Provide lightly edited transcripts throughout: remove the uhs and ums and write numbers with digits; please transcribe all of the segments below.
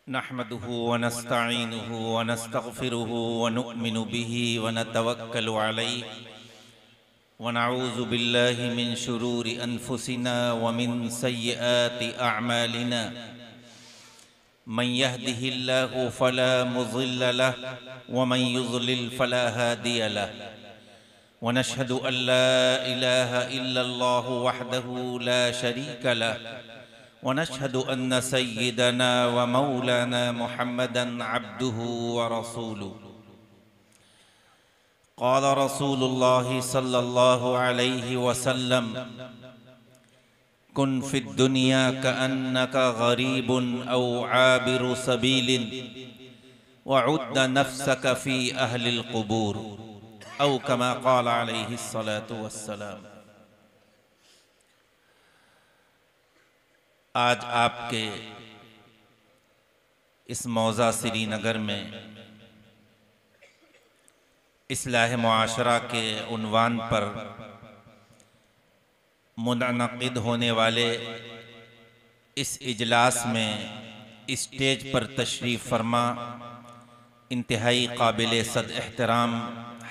नहमदुहु व नस्तईनुहु व नस्तगफिरुहु व नुअ्मिनु बिही व नतवक्कलु अलैहि व नऊज़ु बिल्लाहि मिन शुरूरि अनफुसिना व मिन सय्यिआति अअमालिना मन यहदिहिल्लाहु फला मुज़िल्ल लहु व मन युज़लिल फला हादिय लहु व नशहदु अन ला इलाहा इल्लल्लाहु वहदहु ला शरीक लहु वनशहदु अन्न सय्यिदना व मौलाना मुहम्मदन अब्दुहु व रसूलुहु क़ाल रसूलुल्लाहि सल्लल्लाहु अलैहि वसल्लम कुन फिद दुनिया कअन्नका गरीबुन औ आबिरु सबीलिन वउद्द नफ्सक फी अहलिल क़ुबूर औ कमा क़ाल अलैहि अस्सलातु वस्सलाम। आज आपके इस मौज़ा श्रीनगर में इस्लाह मुआशरा के उन्वान पर मुनअक़िद होने वाले इस इजलास में स्टेज पर तशरीफ़ फरमा इंतहाई काबिल सद एहतराम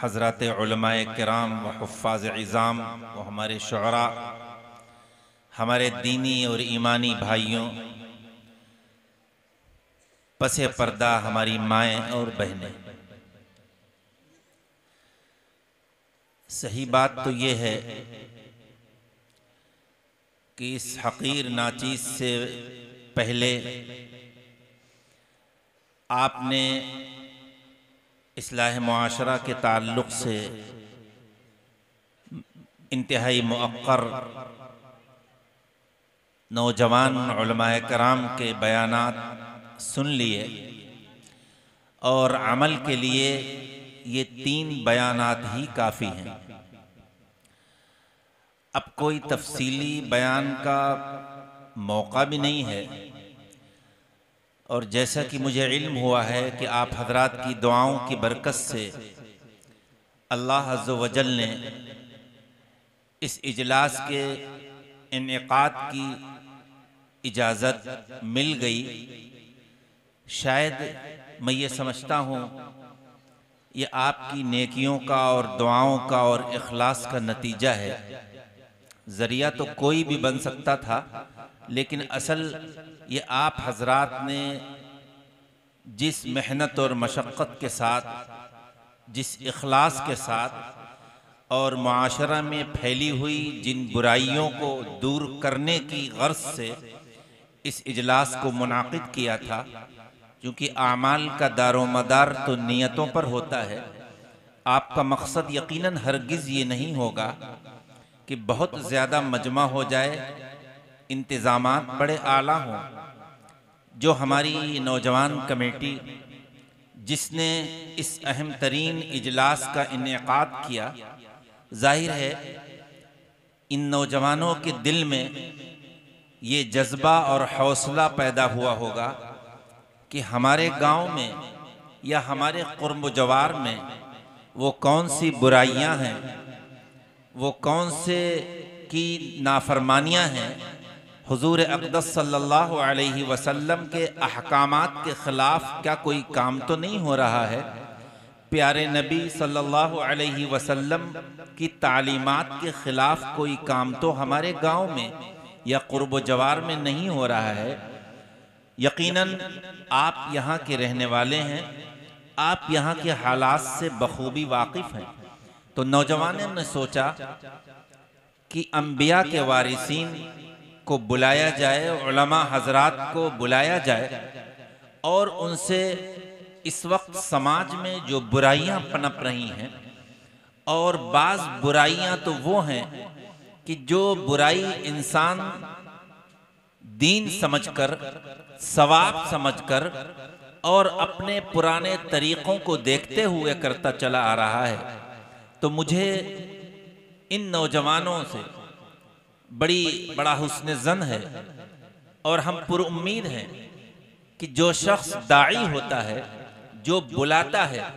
हज़रात उलमाए किराम व हुफ़्फ़ाज़ इज़ाम व हमारे शुअरा, हमारे दीनी और ईमानी भाइयों, पसे पर्दा हमारी माएँ और बहनें, सही बात तो ये है कि इस हक़ीर नाचीज़ से पहले आपने इस्लाह मुआशरा के ताल्लुक़ से इंतहाई मुअक्कर नौजवान उलमाए कराम के बयानात सुन लिए और अमल के लिए ये 3 बयानात ही काफ़ी हैं। अब कोई तफसीली बयान का मौका भी नहीं है और जैसा कि मुझे इल्म हुआ है कि आप हजरात की दुआओं की बरकत से अल्लाह अज़्ज़ व जल ने इस इजलास के इनेकाद की इजाज़त मिल गई। शायद मैं ये समझता हूँ ये आपकी नेकियों का और दुआओं का और इखलास का नतीजा है। ज़रिया तो कोई भी बन सकता था, लेकिन असल ये आप हजरात ने जिस मेहनत और मशक्क़त के साथ, जिस इखलास के साथ और मुआशरा में फैली हुई जिन बुराइयों को दूर करने की गर्ज से इस इजलास को मुनाकिद किया था, क्योंकि आमाल का दारोमदार तो नियतों पर होता है। आपका मकसद यकीनन हरगिज़ ये नहीं होगा कि बहुत ज़्यादा मजमा हो जाए, इंतज़ामात बड़े आला हों। जो हमारी नौजवान कमेटी जिसने इस अहम तरीन इजलास का इनेकाद किया, जाहिर है इन नौजवानों के दिल में ये जज्बा और हौसला पैदा हुआ होगा कि हमारे गांव में या हमारे क़ुर्ब जवार में वो कौन सी बुराइयां हैं, वो कौन से की नाफरमानियां हैं, हुजूर अक़दस सल्लल्लाहु अलैहि वसल्लम के अहकामात के ख़िलाफ़ क्या कोई काम तो नहीं हो रहा है, प्यारे नबी सल्लल्लाहु अलैहि वसल्लम की तालीमात के ख़िलाफ़ कोई काम तो हमारे गांव में या क़ुर्ब जवार में नहीं हो रहा है। यकीनन आप यहाँ के रहने वाले हैं, आप यहाँ के हालात से बखूबी वाकिफ़ हैं। तो नौजवानों ने सोचा कि अंबिया के वारिसीन को बुलाया जाए, उलमा हजरात को बुलाया जाए और उनसे इस वक्त समाज में जो बुराइयां पनप रही हैं, और बाज़ बुराइयां तो वो हैं कि जो बुराई इंसान दीन समझकर, सवाब समझकर और अपने पुराने तरीक़ों को देखते हुए करता चला आ रहा है। तो मुझे इन नौजवानों से बड़ा हुस्न ज़न है और हम पुरुम्मीद हैं कि जो शख्स दाई होता है, जो बुलाता है,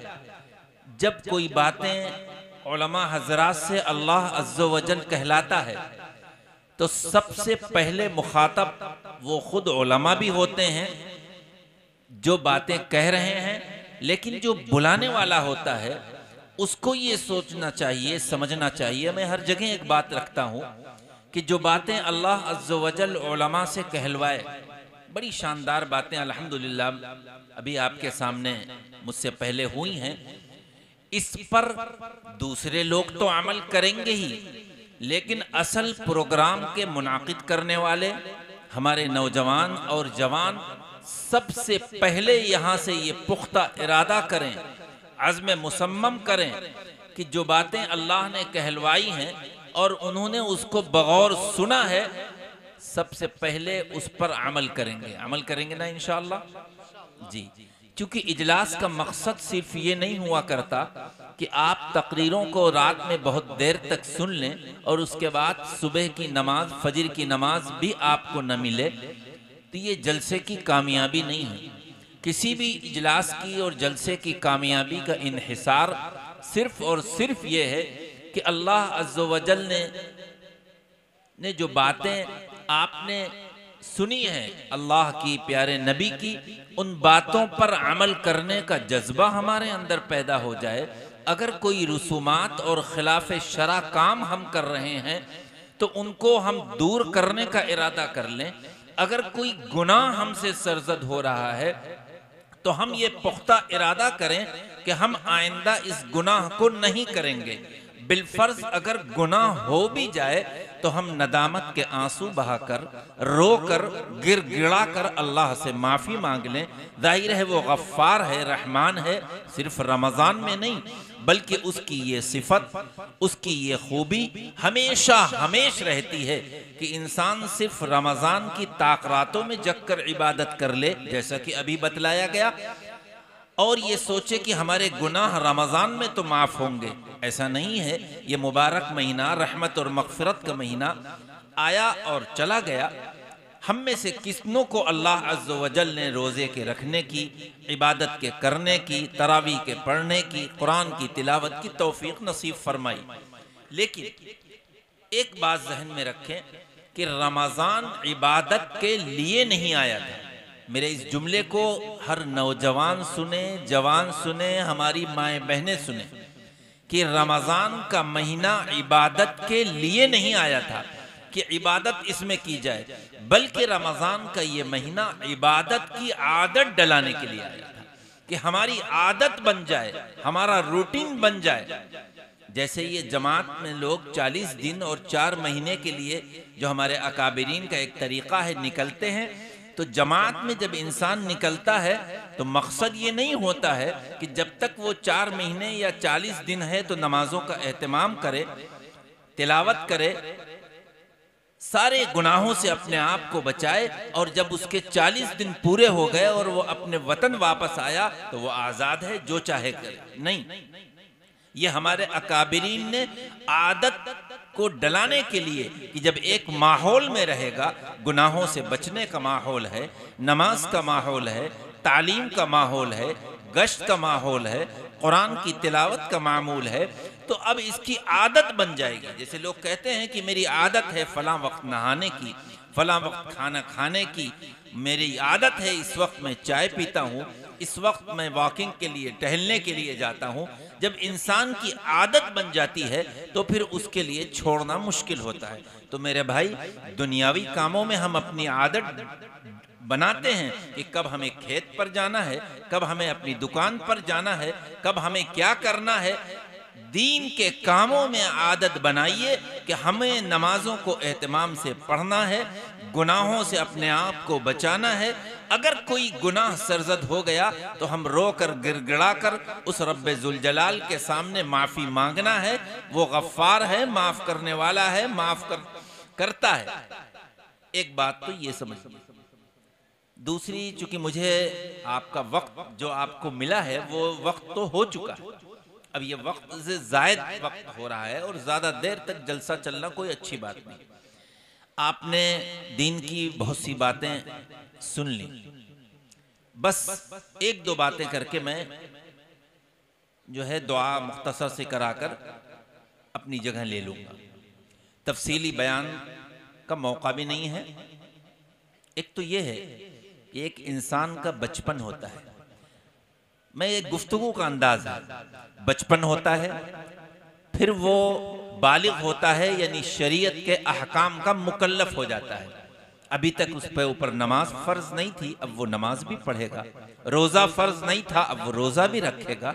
जब कोई बातें उलमा हज़रात से अल्लाह अज़्ज़ व जल कहलाता है तो सबसे पहले मुखातब वो खुद उलमा भी होते हैं जो बातें कह रहे हैं, लेकिन जो बुलाने वाला होता है उसको ये सोचना चाहिए, समझना चाहिए। मैं हर जगह एक बात रखता हूँ कि जो बातें अल्लाह अज़्ज़ वजल उलमा से कहलवाए, बड़ी शानदार बातें अल्हम्दुलिल्लाह अभी आपके सामने मुझसे पहले हुई हैं, इस पर दूसरे लोग तो अमल करेंगे ही, लेकिन असल प्रोग्राम के मुनाकिद करने वाले हमारे नौजवान और जवान सबसे पहले यहाँ से ये पुख्ता इरादा करें, अज़्म मुसम्मम करें कि जो बातें अल्लाह ने कहलवाई हैं और उन्होंने उसको बगौर सुना है, सबसे पहले उस पर अमल करेंगे ना इंशाअल्लाह जी। क्योंकि इजलास का मकसद सिर्फ ये नहीं हुआ करता कि आप तकरीरों को रात में बहुत देर तक सुन लें और उसके बाद सुबह की नमाज, फजर की नमाज भी आपको न मिले, तो ये जलसे की कामयाबी नहीं है। किसी भी इजलास की और जलसे की कामयाबी का इन्हिसार सिर्फ और सिर्फ ये है कि अल्लाह अज़्ज़ वजल ने जो बातें आपने सुनी है अल्लाह की, प्यारे नबी की, उन बातों पर अमल करने का जज्बा हमारे अंदर पैदा हो जाए। अगर कोई रसूमात और खिलाफ शरा काम हम कर रहे हैं तो उनको हम दूर करने का इरादा कर लें। अगर कोई गुनाह हमसे सरजद हो रहा है तो हम ये पुख्ता इरादा करें कि हम आइंदा इस गुनाह को नहीं करेंगे। बिलफर्ज अगर गुनाह हो भी जाए तो हम नदामत के आंसू बहाकर, रोकर, गिड़गिड़ा कर अल्लाह से माफ़ी मांग लें। जाहिर है वो गफ्फार है, रहमान है, सिर्फ रमज़ान में नहीं बल्कि उसकी ये सिफत, उसकी ये खूबी हमेशा हमेश रहती है कि इंसान सिर्फ रमज़ान की ताक़रातों में जगकर इबादत कर ले, जैसा कि अभी बतलाया गया, और ये सोचे कि हमारे गुनाह रमज़ान में तो माफ़ होंगे। ऐसा नहीं है। ये मुबारक महीना, रहमत और मग़फ़िरत का महीना आया और चला गया। हम में से कितनों को अल्लाह अज़्ज़ वजल ने रोज़े के रखने की, इबादत के करने की, तरावी के पढ़ने की, कुरान की तिलावत की तौफीक नसीब फरमाई। लेकिन एक बात जहन में रखें कि रमज़ान इबादत के लिए नहीं आया था। मेरे इस जुमले को हर नौजवान सुने, जवान सुने, हमारी माएँ बहनें सुने कि रमज़ान का महीना इबादत के लिए नहीं आया था कि इबादत इसमें की जाए, बल्कि रमज़ान का ये महीना इबादत की आदत डलाने के लिए आया था कि हमारी आदत बन जाए, हमारा रूटीन बन जाए। जैसे ये जमात में लोग 40 दिन और 4 महीने के लिए, जो हमारे अकाबिरीन का एक तरीक़ा है, निकलते हैं, तो जमात में जब इंसान निकलता है तो मकसद ये नहीं होता है कि जब तक वो 4 महीने या 40 दिन है तो नमाजों का एहतमाम करे, तिलावत करे, सारे गुनाहों से अपने आप को बचाए, और जब उसके 40 दिन पूरे हो गए और वो अपने वतन वापस आया तो वो आज़ाद है, जो चाहे करे। नहीं, ये हमारे अकाबिरीन ने आदत को डलाने के लिए कि जब एक माहौल में रहेगा, गुनाहों से बचने का माहौल है, नमाज का माहौल है, तालीम का माहौल है, गश्त का माहौल है, कुरान की तिलावत का मामूल है, तो अब इसकी आदत बन जाएगी। जैसे लोग कहते हैं कि मेरी आदत है फलां वक्त नहाने की, फलां वक्त खाना खाने की, मेरी आदत है इस वक्त मैं चाय पीता हूँ, इस वक्त मैं वॉकिंग के लिए, टहलने के लिए जाता हूँ। जब इंसान की आदत बन जाती है तो फिर उसके लिए छोड़ना मुश्किल होता है। तो मेरे भाई, दुनियावी कामों में हम अपनी आदत बनाते हैं कि कब हमें खेत पर जाना है, कब हमें अपनी दुकान पर जाना है, कब हमें क्या करना है। दीन के कामों में आदत बनाइए कि हमें नमाजों को एहतमाम से पढ़ना है, गुनाहों से अपने आप को बचाना है। अगर कोई गुनाह सरजद हो गया तो हम रोकर, गिड़गिड़ा कर उस रब्बे जुल जलाल के सामने माफ़ी मांगना है। वो गफ्फार है, माफ़ करने वाला है, करता है। एक बात तो ये समझिए। दूसरी, चूंकि मुझे आपका वक्त जो आपको मिला है वो वक्त तो हो चुका है, अब ये वक्त से ज़ायद वक्त हो रहा है और ज़्यादा देर तक जलसा चलना कोई अच्छी बात नहीं। आपने दीन की बहुत सी बातें सुन ली, बस एक दो बातें करके मैं जो है दुआ मुख्तसर से कराकर अपनी जगह ले लूँगा। तफसीली बयान का मौका भी नहीं है। एक तो ये है एक इंसान का बचपन होता है, मैं एक गुफ्तगू का अंदाज है, बचपन होता है, फिर वो बालिग होता है, यानी शरीयत के अहकाम का मुकल्लफ हो जाता है। अभी तक उस पे ऊपर नमाज फर्ज नहीं थी, अब वो नमाज भी पढ़ेगा। रोजा फर्ज नहीं था, अब वो रोजा भी रखेगा।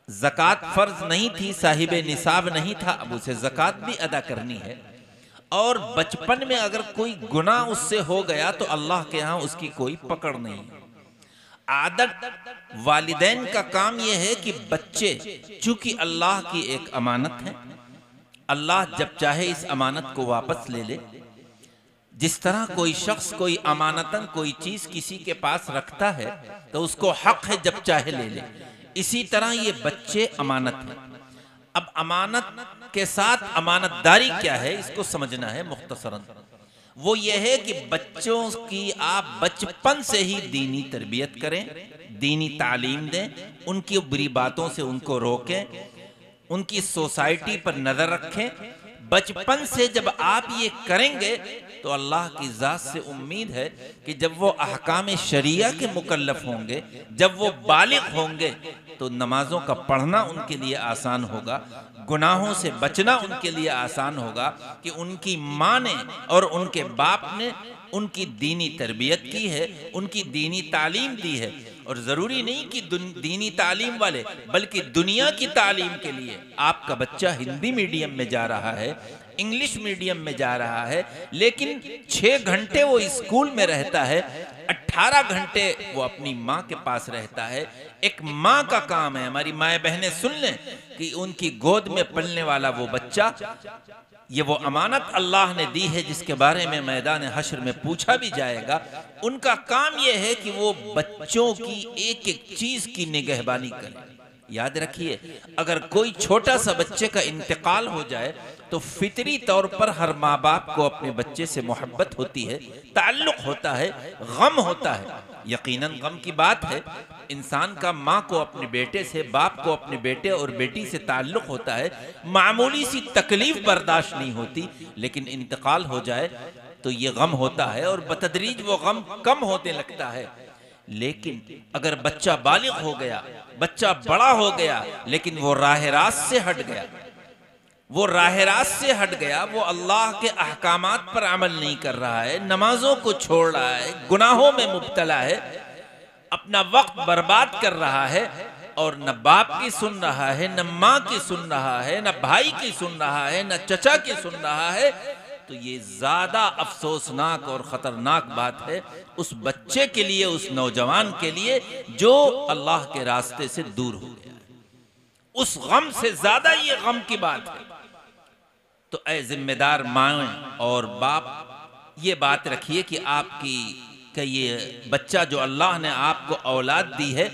ज़कात फर्ज नहीं थी, साहिब निसाब नहीं था, अब उसे ज़कात भी अदा करनी है। और बचपन में अगर कोई गुनाह उससे हो गया तो अल्लाह के यहाँ उसकी कोई पकड़ नहीं है। आदत वालिदैन का काम यह है कि बच्चे, चूंकि अल्लाह की एक अमानत है, अल्लाह जब चाहे इस अमानत को वापस ले ले। जिस तरह कोई शख्स कोई अमानतन कोई चीज किसी के पास रखता है तो उसको हक है जब चाहे ले ले, इसी तरह ये बच्चे अमानत है। अब अमानत के साथ अमानतदारी क्या है इसको समझना है मुख्तसरन। वो ये है कि बच्चों की आप बचपन से ही दीनी तरबियत करें, दीनी तालीम दें, उनकी बुरी बातों से उनको रोकें, उनकी सोसाइटी पर नजर रखें। बचपन से जब आप ये करेंगे तो अल्लाह की ज़ात से उम्मीद है कि जब वो अहकाम शरिया के मुकल्लफ होंगे, जब वो बालिग होंगे, तो नमाजों का पढ़ना उनके लिए आसान होगा, गुनाहों से बचना उनके लिए आसान होगा कि उनकी माँ ने और उनके बाप ने उनकी दीनी तरबियत की है, उनकी दीनी तालीम दी है। और ज़रूरी नहीं कि दीनी तालीम वाले, बल्कि दुनिया की तालीम के लिए आपका बच्चा हिंदी मीडियम में जा रहा है, इंग्लिश मीडियम में जा रहा है, लेकिन 6 घंटे वो स्कूल में रहता है, 18 घंटे वो अपनी माँ के पास रहता है। एक माँ का काम है, हमारी माए बहनें सुन लें, कि उनकी गोद में पलने वाला वो बच्चा, ये वो अमानत अल्लाह ने दी है जिसके बारे में मैदान हश्र में पूछा भी जाएगा। उनका काम ये है कि वो बच्चों की एक एक चीज की निगहबानी करें। याद रखिए, अगर कोई छोटा सा बच्चे का इंतकाल हो जाए तो फितरी तौर पर हर माँ बाप को अपने बच्चे से मोहब्बत होती है, ताल्लुक होता है, गम होता है। यकीनन गम की बात है, इंसान का माँ को अपने बेटे से, बाप को अपने बेटे और बेटी से ताल्लुक होता है, मामूली सी तकलीफ बर्दाश्त नहीं होती, लेकिन इंतकाल हो जाए तो ये गम होता है और बतदरीज वो गम कम होने लगता है। लेकिन अगर बच्चा बालिग हो गया, बच्चा बड़ा हो गया, लेकिन वो राह रास्त से हट गया, वो राह रास्त से हट गया, वो अल्लाह के अहकामात पर अमल नहीं कर रहा है, नमाजों को छोड़ रहा है, गुनाहों में मुब्तला है, अपना वक्त बर्बाद कर रहा है, और न बाप की सुन रहा है, न माँ की सुन रहा है, न भाई की सुन रहा है, न चचा की सुन रहा है, तो ये ज्यादा अफसोसनाक और खतरनाक बात है उस बच्चे के लिए, उस नौजवान के लिए जो अल्लाह के रास्ते से दूर हो गया। उस गम से ज्यादा ये गम की बात है। तो ऐ जिम्मेदार माँ और बाप, ये बात रखिए कि आपकी का ये बच्चा जो अल्लाह ने आपको औलाद दी है,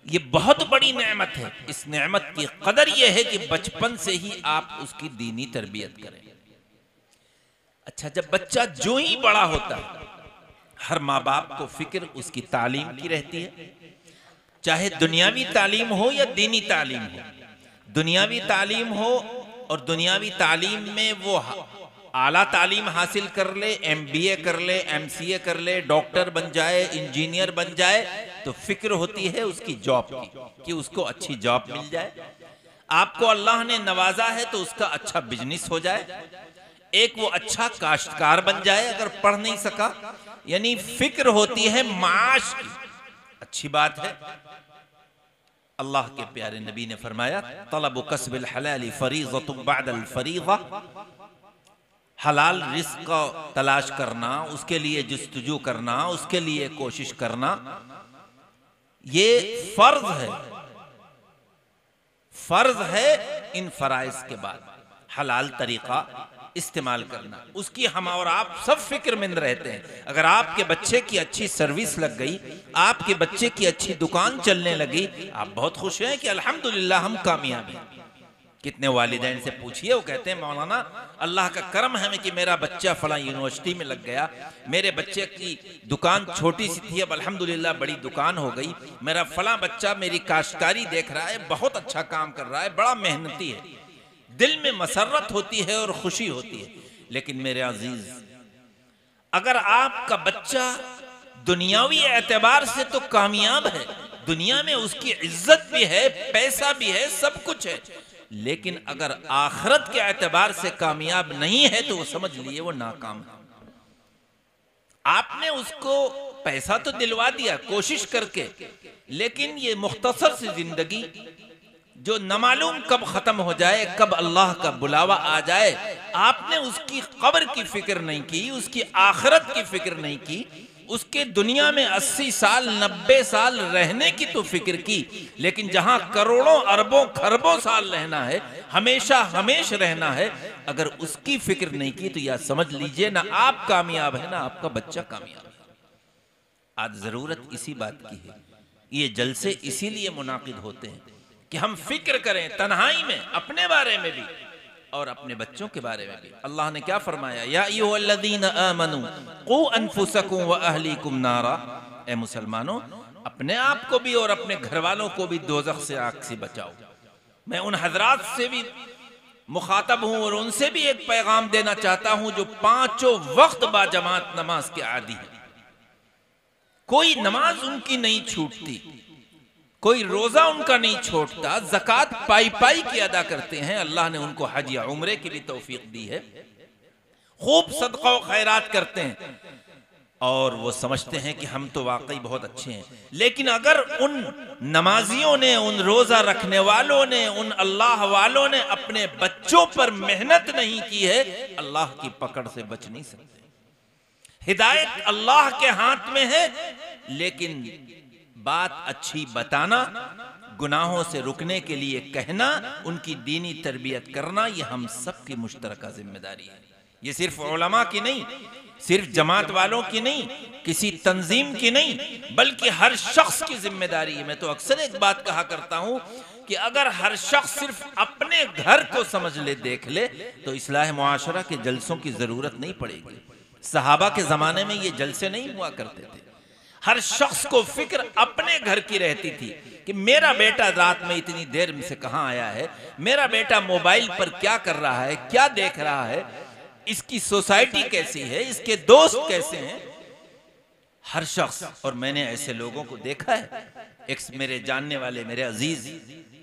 ये बहुत बड़ी नेमत है। इस नेमत की कदर ये है कि बचपन से ही आप उसकी दीनी तरबियत करें। अच्छा, जब बच्चा जो ही बड़ा होता है, हर माँ बाप को फिक्र उसकी तालीम की रहती है, चाहे दुनियावी तालीम हो या दीनी तालीम हो। दुनियावी तालीम हो और दुनियावी तालीम में वो आला तालीम हासिल कर ले, MBA कर ले, MCA कर ले, डॉक्टर बन जाए, इंजीनियर बन जाए, तो फिक्र होती है उसकी जॉब की कि उसको अच्छी जॉब मिल जाए। आपको अल्लाह ने नवाजा है तो उसका अच्छा बिजनेस हो जाए, एक वो अच्छा काश्तकार बन जाए अगर पढ़ नहीं सका, यानी फिक्र होती है माश की। अच्छी बात है। अल्लाह के प्यारे नबी ने फरमाया, तलब कसबिल हलाल फरीज़तुन बअदल फरीज़ा, हलाल रिस्क का तलाश करना, उसके लिए जुस्तजू करना, उसके लिए कोशिश करना, ये फर्ज है। फर्ज है इन फराइज के बाद हलाल तरीका इस्तेमाल करना, उसकी हम और आप सब फिक्रमंद रहते हैं। अगर आपके बच्चे की अच्छी सर्विस लग गई, आपके बच्चे की अच्छी दुकान चलने लगी, आप बहुत खुश हैं कि अल्हम्दुलिल्लाह हम कामयाब हैं। कितने वालिदैन से पूछिए, वो कहते हैं मौलाना अल्लाह का करम है कि मेरा बच्चा फला यूनिवर्सिटी में लग गया, मेरे बच्चे की दुकान छोटी सी थी अब अल्हम्दुलिल्लाह बड़ी दुकान हो गई, मेरा फला बच्चा मेरी काश्तकारी देख रहा है, बहुत अच्छा काम कर रहा है, बड़ा मेहनती है। दिल में मसरत होती है और खुशी होती है। लेकिन मेरे अजीज, अगर आपका बच्चा दुनियावी एतबार से तो कामयाब है, दुनिया में उसकी इज्जत भी है, पैसा भी है, सब कुछ है, लेकिन अगर आखिरत के एतबार से कामयाब नहीं है तो वो समझ लिए वो नाकाम है। आपने उसको पैसा तो दिलवा दिया कोशिश करके, लेकिन ये मुख्तसर सी जिंदगी जो न मालूम कब खत्म हो जाए, कब अल्लाह का बुलावा आ जाए, आपने उसकी कब्र की फिक्र नहीं की, उसकी आखिरत की फिक्र नहीं की, उसके दुनिया में 80 साल 90 साल रहने की तो फिक्र की, लेकिन जहां करोड़ों अरबों खरबों साल रहना है, हमेशा हमेश रहना है, अगर उसकी फिक्र नहीं की तो यह समझ लीजिए ना आप कामयाब है ना आपका बच्चा कामयाब है। आज जरूरत इसी बात की है। ये जलसे इसीलिए मुनाकिद होते हैं कि हम फिक्र करें तन्हाई में अपने बारे में भी और अपने बच्चों के बारे में भी। अल्लाह ने क्या फरमाया, या अय्युहल्लज़ीना आमनू क़ू अनफुसकुम व अहलीकुम नारा, ए मुसलमानों अपने आप को भी और अपने घर वालों को भी दोज़ख से आग से बचाओ। मैं उन हजरात से भी मुखातब हूं और उनसे भी एक पैगाम देना चाहता हूं जो पांचों वक्त बाजमात नमाज के आदी है, कोई नमाज उनकी नहीं छूटती, कोई रोजा उनका नहीं छोड़ता, ज़कात पाई पाई की अदा करते हैं। अल्लाह ने उनको हज या उम्रे की भी तौफीक दी है, खूब सदका और खैरात करते हैं और वो समझते हैं कि हम तो वाकई बहुत अच्छे हैं। लेकिन अगर उन नमाजियों ने, उन रोजा रखने वालों ने, उन अल्लाह वालों ने अपने बच्चों पर मेहनत नहीं की है, अल्लाह की पकड़ से बच नहीं सकते। हिदायत अल्लाह के हाथ में है, लेकिन बात अच्छी बताना, गुनाहों से रुकने के लिए कहना, उनकी दीनी तरबियत करना, ये हम सब की मुश्तरका जिम्मेदारी है। ये सिर्फ उलमा की नहीं, सिर्फ जमात वालों की नहीं, किसी तंजीम की नहीं, बल्कि हर शख्स की जिम्मेदारी है। मैं तो अक्सर एक बात कहा करता हूं कि अगर हर शख्स सिर्फ अपने घर को समझ ले, देख ले, तो इस्लाह मुआशरा के जलसों की जरूरत नहीं पड़ेगी। सहाबा के जमाने में ये जलसे नहीं हुआ करते थे। हर शख्स को फिक्र अपने घर की रहती थी कि मेरा बेटा रात में इतनी देर से कहां आया है, मेरा बेटा मोबाइल पर क्या कर रहा है, क्या देख रहा है, इसकी सोसाइटी कैसी है, इसके दोस्त कैसे हैं। हर शख्स, और मैंने ऐसे लोगों को देखा है, एक मेरे जानने वाले मेरे अजीज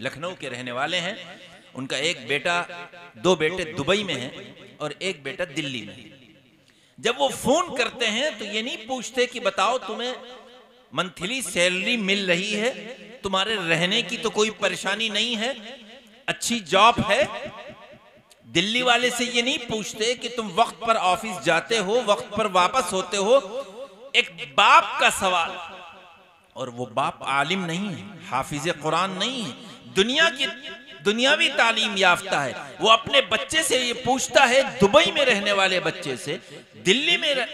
लखनऊ के रहने वाले हैं, उनका एक बेटा, दो बेटे दुबई में हैं और एक बेटा दिल्ली में है। जब वो फोन करते हैं तो ये नहीं पूछते कि बताओ तुम्हें मंथली सैलरी मिल रही है, तुम्हारे रहने की तो कोई परेशानी नहीं है, अच्छी जॉब है। दिल्ली वाले से ये नहीं पूछते कि तुम वक्त पर ऑफिस जाते हो, वक्त पर वापस होते हो। एक बाप का सवाल, और वो बाप आलिम नहीं है, हाफिज कुरान नहीं है, दुनियावी तालीम याफ्ता है, वो अपने बच्चे से ये पूछता है, दुबई में रहने वाले बच्चे से, दिल्ली में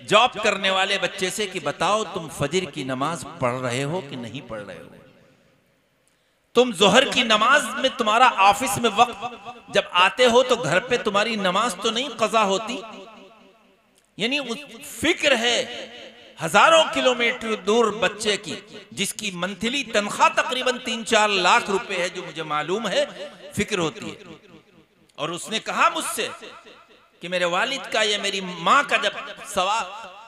जॉब करने वाले बच्चे से, कि बताओ तुम फजर की नमाज पढ़ रहे हो कि नहीं पढ़ रहे हो, तुम जोहर की नमाज में, तुम्हारा ऑफिस में वक्त जब आते हो तो घर पे तुम्हारी नमाज तो नहीं कज़ा होती। यानी फिक्र है हजारों किलोमीटर दूर बच्चे की, जिसकी मंथली तनख्वाह तकरीबन 3-4 लाख रुपए है, जो मुझे मालूम है, फिक्र होती है। और उसने कहा मुझसे कि मेरे वालिद का या मेरी माँ का जब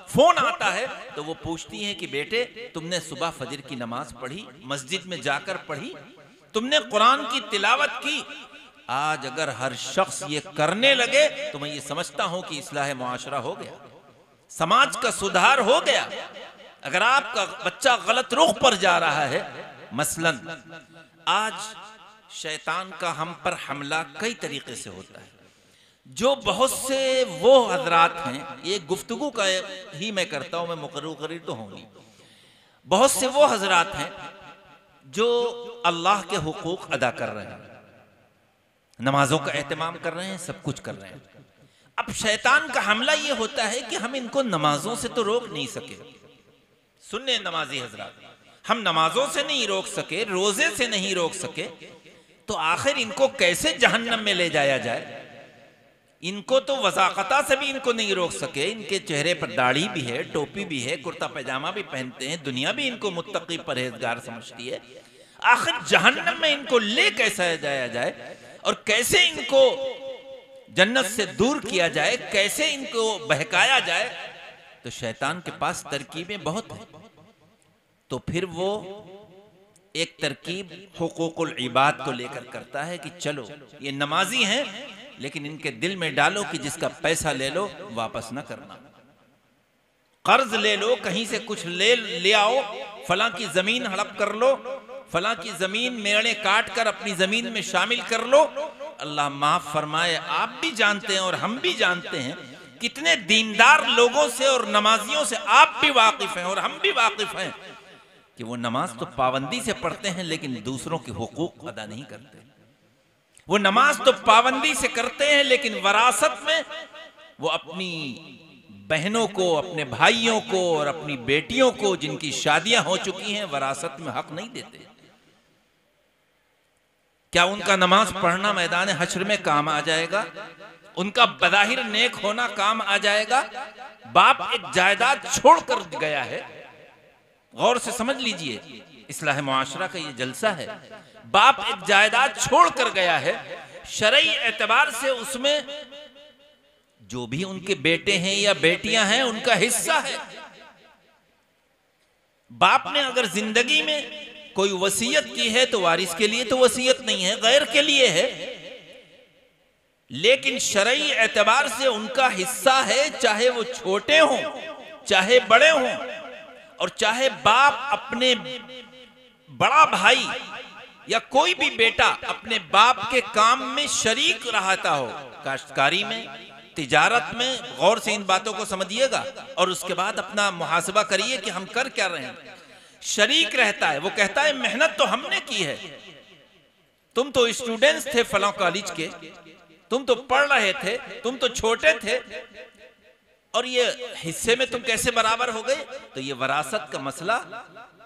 फोन आता है तो वो पूछती हैं कि बेटे तुमने सुबह फजर की नमाज पढ़ी, मस्जिद में जाकर पढ़ी, तुमने कुरान की तिलावत की। आज अगर हर शख्स ये करने लगे तो मैं ये समझता हूं कि इस्लाह मुआशरा हो गया, समाज का सुधार हो गया। अगर आपका बच्चा गलत रुख पर जा रहा है, मसलन आज शैतान का हम पर हमला कई तरीके से होता है। जो बहुत से वो हजरात हैं, ये गुफ्तगू का ही मैं करता हूं, मैं मुकर्रर तो होंगी, बहुत से वो हजरात हैं जो अल्लाह के हुकूक अदा कर रहे हैं, नमाजों का एहतमाम कर रहे हैं, सब कुछ कर रहे हैं। अब शैतान का हमला ये होता है कि हम इनको नमाजों से तो रोक नहीं सके। सुनने नमाजी हजरात, हम नमाजों से नहीं रोक सके, रोजे से नहीं रोक सके, तो आखिर इनको कैसे जहन्नम में ले जाया जाए। इनको तो वज़ाक़ता से भी इनको नहीं रोक सके, इनके चेहरे पर दाढ़ी भी है, टोपी भी है, कुर्ता पैजामा भी पहनते हैं, दुनिया भी इनको मुत्तकी परहेजगार समझती है। आखिर जहन्नम में इनको ले कैसे जाया जाए और कैसे इनको जन्नत से दूर किया जाए, कैसे इनको बहकाया जाए, तो शैतान के पास तरकीबें बहुत हैं। तो फिर वो एक तरकीब हुकूकुल इबाद को लेकर करता है कि चलो ये नमाजी हैं, लेकिन इनके दिल में डालो कि जिसका पैसा ले लो वापस ना करना, कर्ज ले लो, कहीं से कुछ ले आओ, फलां की जमीन हड़प कर लो, फलां की जमीन मेड़े काट कर अपनी जमीन में शामिल कर लो। अल्लाह माफ फरमाए, आप भी जानते हैं और हम भी जानते हैं कितने दीनदार लोगों से और नमाजियों से आप भी वाकिफ हैं और हम भी वाकिफ हैं कि वो नमाज तो पाबंदी से पढ़ते हैं लेकिन दूसरों के हुकूक अदा नहीं करते। वो नमाज तो पाबंदी से करते हैं लेकिन वरासत में वो अपनी बहनों को, अपने भाइयों को और अपनी बेटियों को जिनकी शादियां हो चुकी हैं वरासत में हक नहीं देते। क्या उनका नमाज पढ़ना मैदान हश्र में काम आ जाएगा? उनका बज़ाहिर नेक होना काम आ जाएगा? बाप एक जायदाद छोड़कर गया है, गौर से समझ लीजिए, इस्लाह मुआशरा का ये जलसा है। बाप एक जायदाद छोड़कर गया है, शरई एतबार से उसमें जो भी उनके बेटे हैं या बेटियां हैं उनका हिस्सा है। बाप ने अगर जिंदगी में कोई वसीयत की है तो वारिस के लिए तो वसीयत नहीं है, गैर के लिए है, लेकिन शरई एतबार से उनका हिस्सा है, चाहे वो छोटे हों चाहे बड़े हों, और चाहे बाप अपने बड़ा भाई या कोई भी बेटा अपने बाप के काम में शरीक रहता हो, काश्तकारी में, तिजारत में, गौर से इन बातों को समझिएगा और उसके बाद अपना मुहासबा करिए कि हम कर क्या रहे हैं। शरीक रहता है, वो कहता है मेहनत तो हमने की है, तुम तो स्टूडेंट्स थे फलां कॉलेज के, तुम तो पढ़ रहे थे, तुम तो छोटे थे, और ये हिस्से में तुम कैसे बराबर हो गए? तो ये वरासत का मसला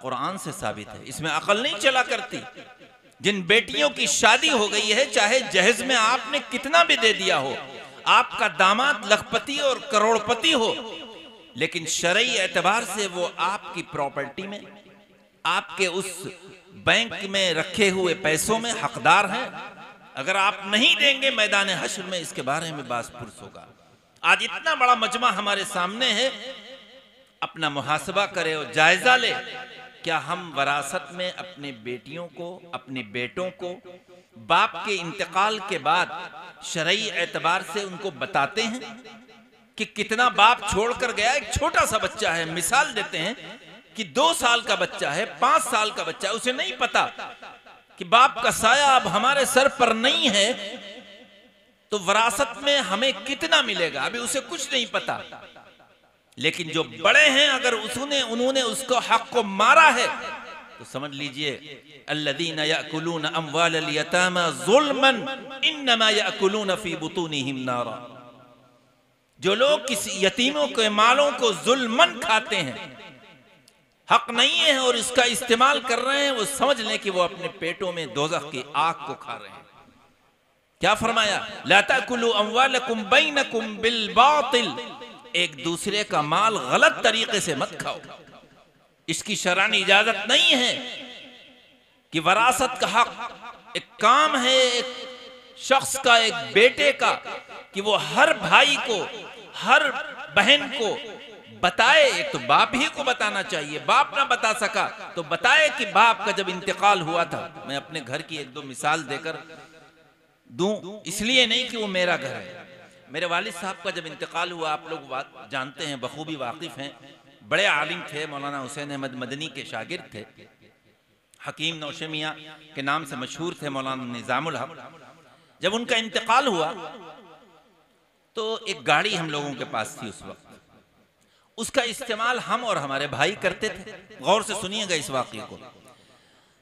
कुरान से साबित है, इसमें अकल नहीं चला करती। जिन बेटियों की शादी हो गई है, चाहे जहेज में आपने कितना भी दे दिया हो, आपका दामाद लखपति और करोड़पति हो, लेकिन शरई एतबार से वो आपकी प्रॉपर्टी में, आपके उस बैंक में रखे हुए पैसों में हकदार हैं। अगर आप नहीं देंगे मैदान हश्र में इसके बारे में बास पुरस होगा। आज इतना बड़ा मजमा हमारे सामने है, अपना मुहासबा करे और जायजा ले, क्या हम वरासत में अपने बेटियों को, अपने बेटों को बाप के इंतकाल के बाद शरई एतबार से उनको बताते हैं कि कितना बाप छोड़कर गया? एक छोटा सा बच्चा है, मिसाल देते हैं कि 2 साल का बच्चा है, 5 साल का बच्चा है, उसे नहीं पता कि बाप का साया अब हमारे सर पर नहीं है तो वरासत में हमें कितना मिलेगा, अभी उसे कुछ नहीं पता। लेकिन जो बड़े हैं, अगर उन्होंने उसको हक को मारा है तो समझ लीजिए, अल्लज़ीना याकुलून अम्वालल यतामा ज़ुल्मन इन्नमा याकुलून फी बुतूनिहिम नारा। जो लोग किसी यतीमों के मालों को जुल्मन खाते हैं, हक नहीं है और इसका इस्तेमाल कर रहे हैं, वो समझ लें कि वो अपने पेटों में दोज़ख की आग को खा रहे हैं। क्या फरमाया? ला ताकुलू अम्वालकुम बैनकुम बिल बातिल, एक दूसरे का माल गलत तरीके से मत खाओ। इसकी शरअन इजाजत नहीं है कि वरासत का हक एक काम है एक शख्स का, एक बेटे का, कि वो हर भाई को, हर बहन को बताए। एक तो बाप ही को बताना चाहिए, बाप ना बता सका तो बताए कि बाप का जब इंतकाल हुआ था। मैं अपने घर की 1-2 मिसाल देकर दूं, इसलिए नहीं कि वो मेरा घर है। मेरे वालिद साहब का जब इंतकाल हुआ, आप लोग बात जानते हैं, बखूबी वाकिफ हैं, बड़े आलिम थे, मौलाना हुसैन अहमद मदनी के शागिर्द थे, हकीम नौशे मियाँ के नाम से मशहूर थे, मौलाना निजामुल हक। जब उनका इंतकाल हुआ तो एक गाड़ी हम लोगों के पास थी उस वक्त, उसका इस्तेमाल हम और हमारे भाई करते थे। गौर से सुनिएगा इस वाक़ये को।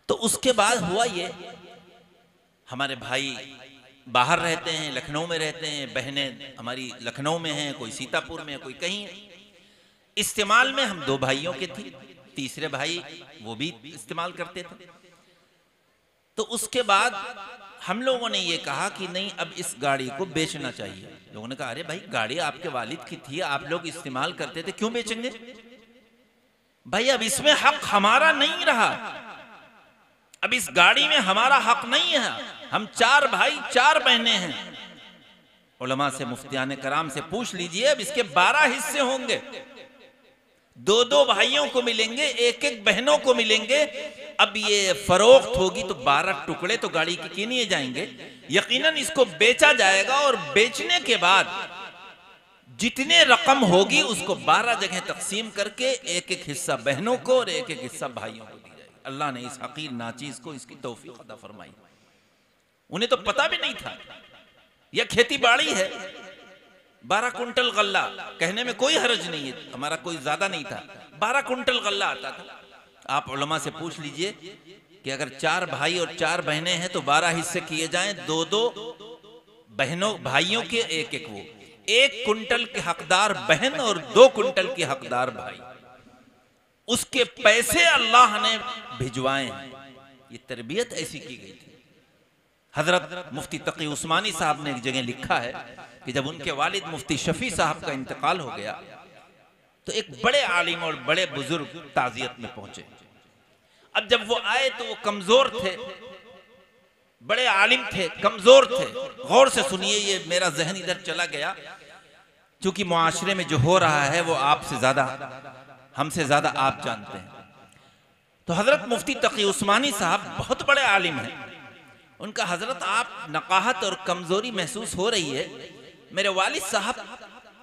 तो उसके बाद हुआ ये, हमारे भाई बाहर रहते हैं, लखनऊ में रहते हैं, बहनें हमारी लखनऊ में हैं, कोई सीतापुर में, कोई कहीं है। इस्तेमाल में हम 2 भाइयों के थे, तीसरे भाई वो भी इस्तेमाल करते थे। तो उसके बाद हम लोगों ने ये कहा कि नहीं, अब इस गाड़ी को बेचना चाहिए। लोगों ने कहा अरे भाई, गाड़ी आपके वालिद की थी, आप लोग इस्तेमाल करते थे, क्यों बेचेंगे? भाई अब इसमें हक हमारा नहीं रहा, अब इस गाड़ी में हमारा हक नहीं है। हम 4 भाई 4 बहनें हैं। उलमा से, मुफ्तियाने कराम से पूछ लीजिए, अब इसके 12 हिस्से होंगे। दो दो भाइयों को मिलेंगे, एक एक बहनों को मिलेंगे। अब ये फरोख्त होगी तो 12 टुकड़े तो गाड़ी के किए जाएंगे, यकीनन इसको बेचा जाएगा और बेचने के बाद जितने रकम होगी उसको 12 जगह तकसीम करके एक एक हिस्सा बहनों को और एक एक हिस्सा भाइयों को दी जाएगी। अल्लाह ने इस हकीर नाचीज को इसकी तौफीक अता फरमाई। उन्हें तो पता भी नहीं था, यह खेती बाड़ी है। 12 कुंटल गल्ला, कहने में कोई हर्ज नहीं है, हमारा कोई ज्यादा नहीं था, 12 कुंटल गल्ला आता था। आप उलमा से पूछ लीजिए कि अगर 4 भाई और 4 बहनें हैं तो 12 हिस्से किए जाएं, 2-2 बहनों भाइयों के एक एक, वो 1 कुंटल के हकदार बहन और 2 कुंटल के हकदार भाई, उसके पैसे अल्लाह ने भिजवाए हैं। ये तरबियत ऐसी की गई थी। हजरत मुफ्ती तकी उस्मानी साहब ने एक जगह लिखा है कि जब उनके वालिद मुफ्ती शफी साहब का इंतकाल हो गया तो एक बड़े आलिम और बड़े बुजुर्ग ताजियत में पहुंचे। अब जब वो आए तो वो कमजोर थे, बड़े आलिम थे, कमजोर थे। गौर से सुनिए, ये मेरा जहन इधर चला गया, क्योंकि मुआशरे में जो हो रहा है वो आपसे ज्यादा, हमसे ज्यादा आप जानते हैं। तो हजरत मुफ्ती तकी उस्मानी साहब बहुत बड़े आलिम हैं। उनका हजरत आप नकाहत और कमजोरी महसूस हो रही है। मेरे वालिद साहब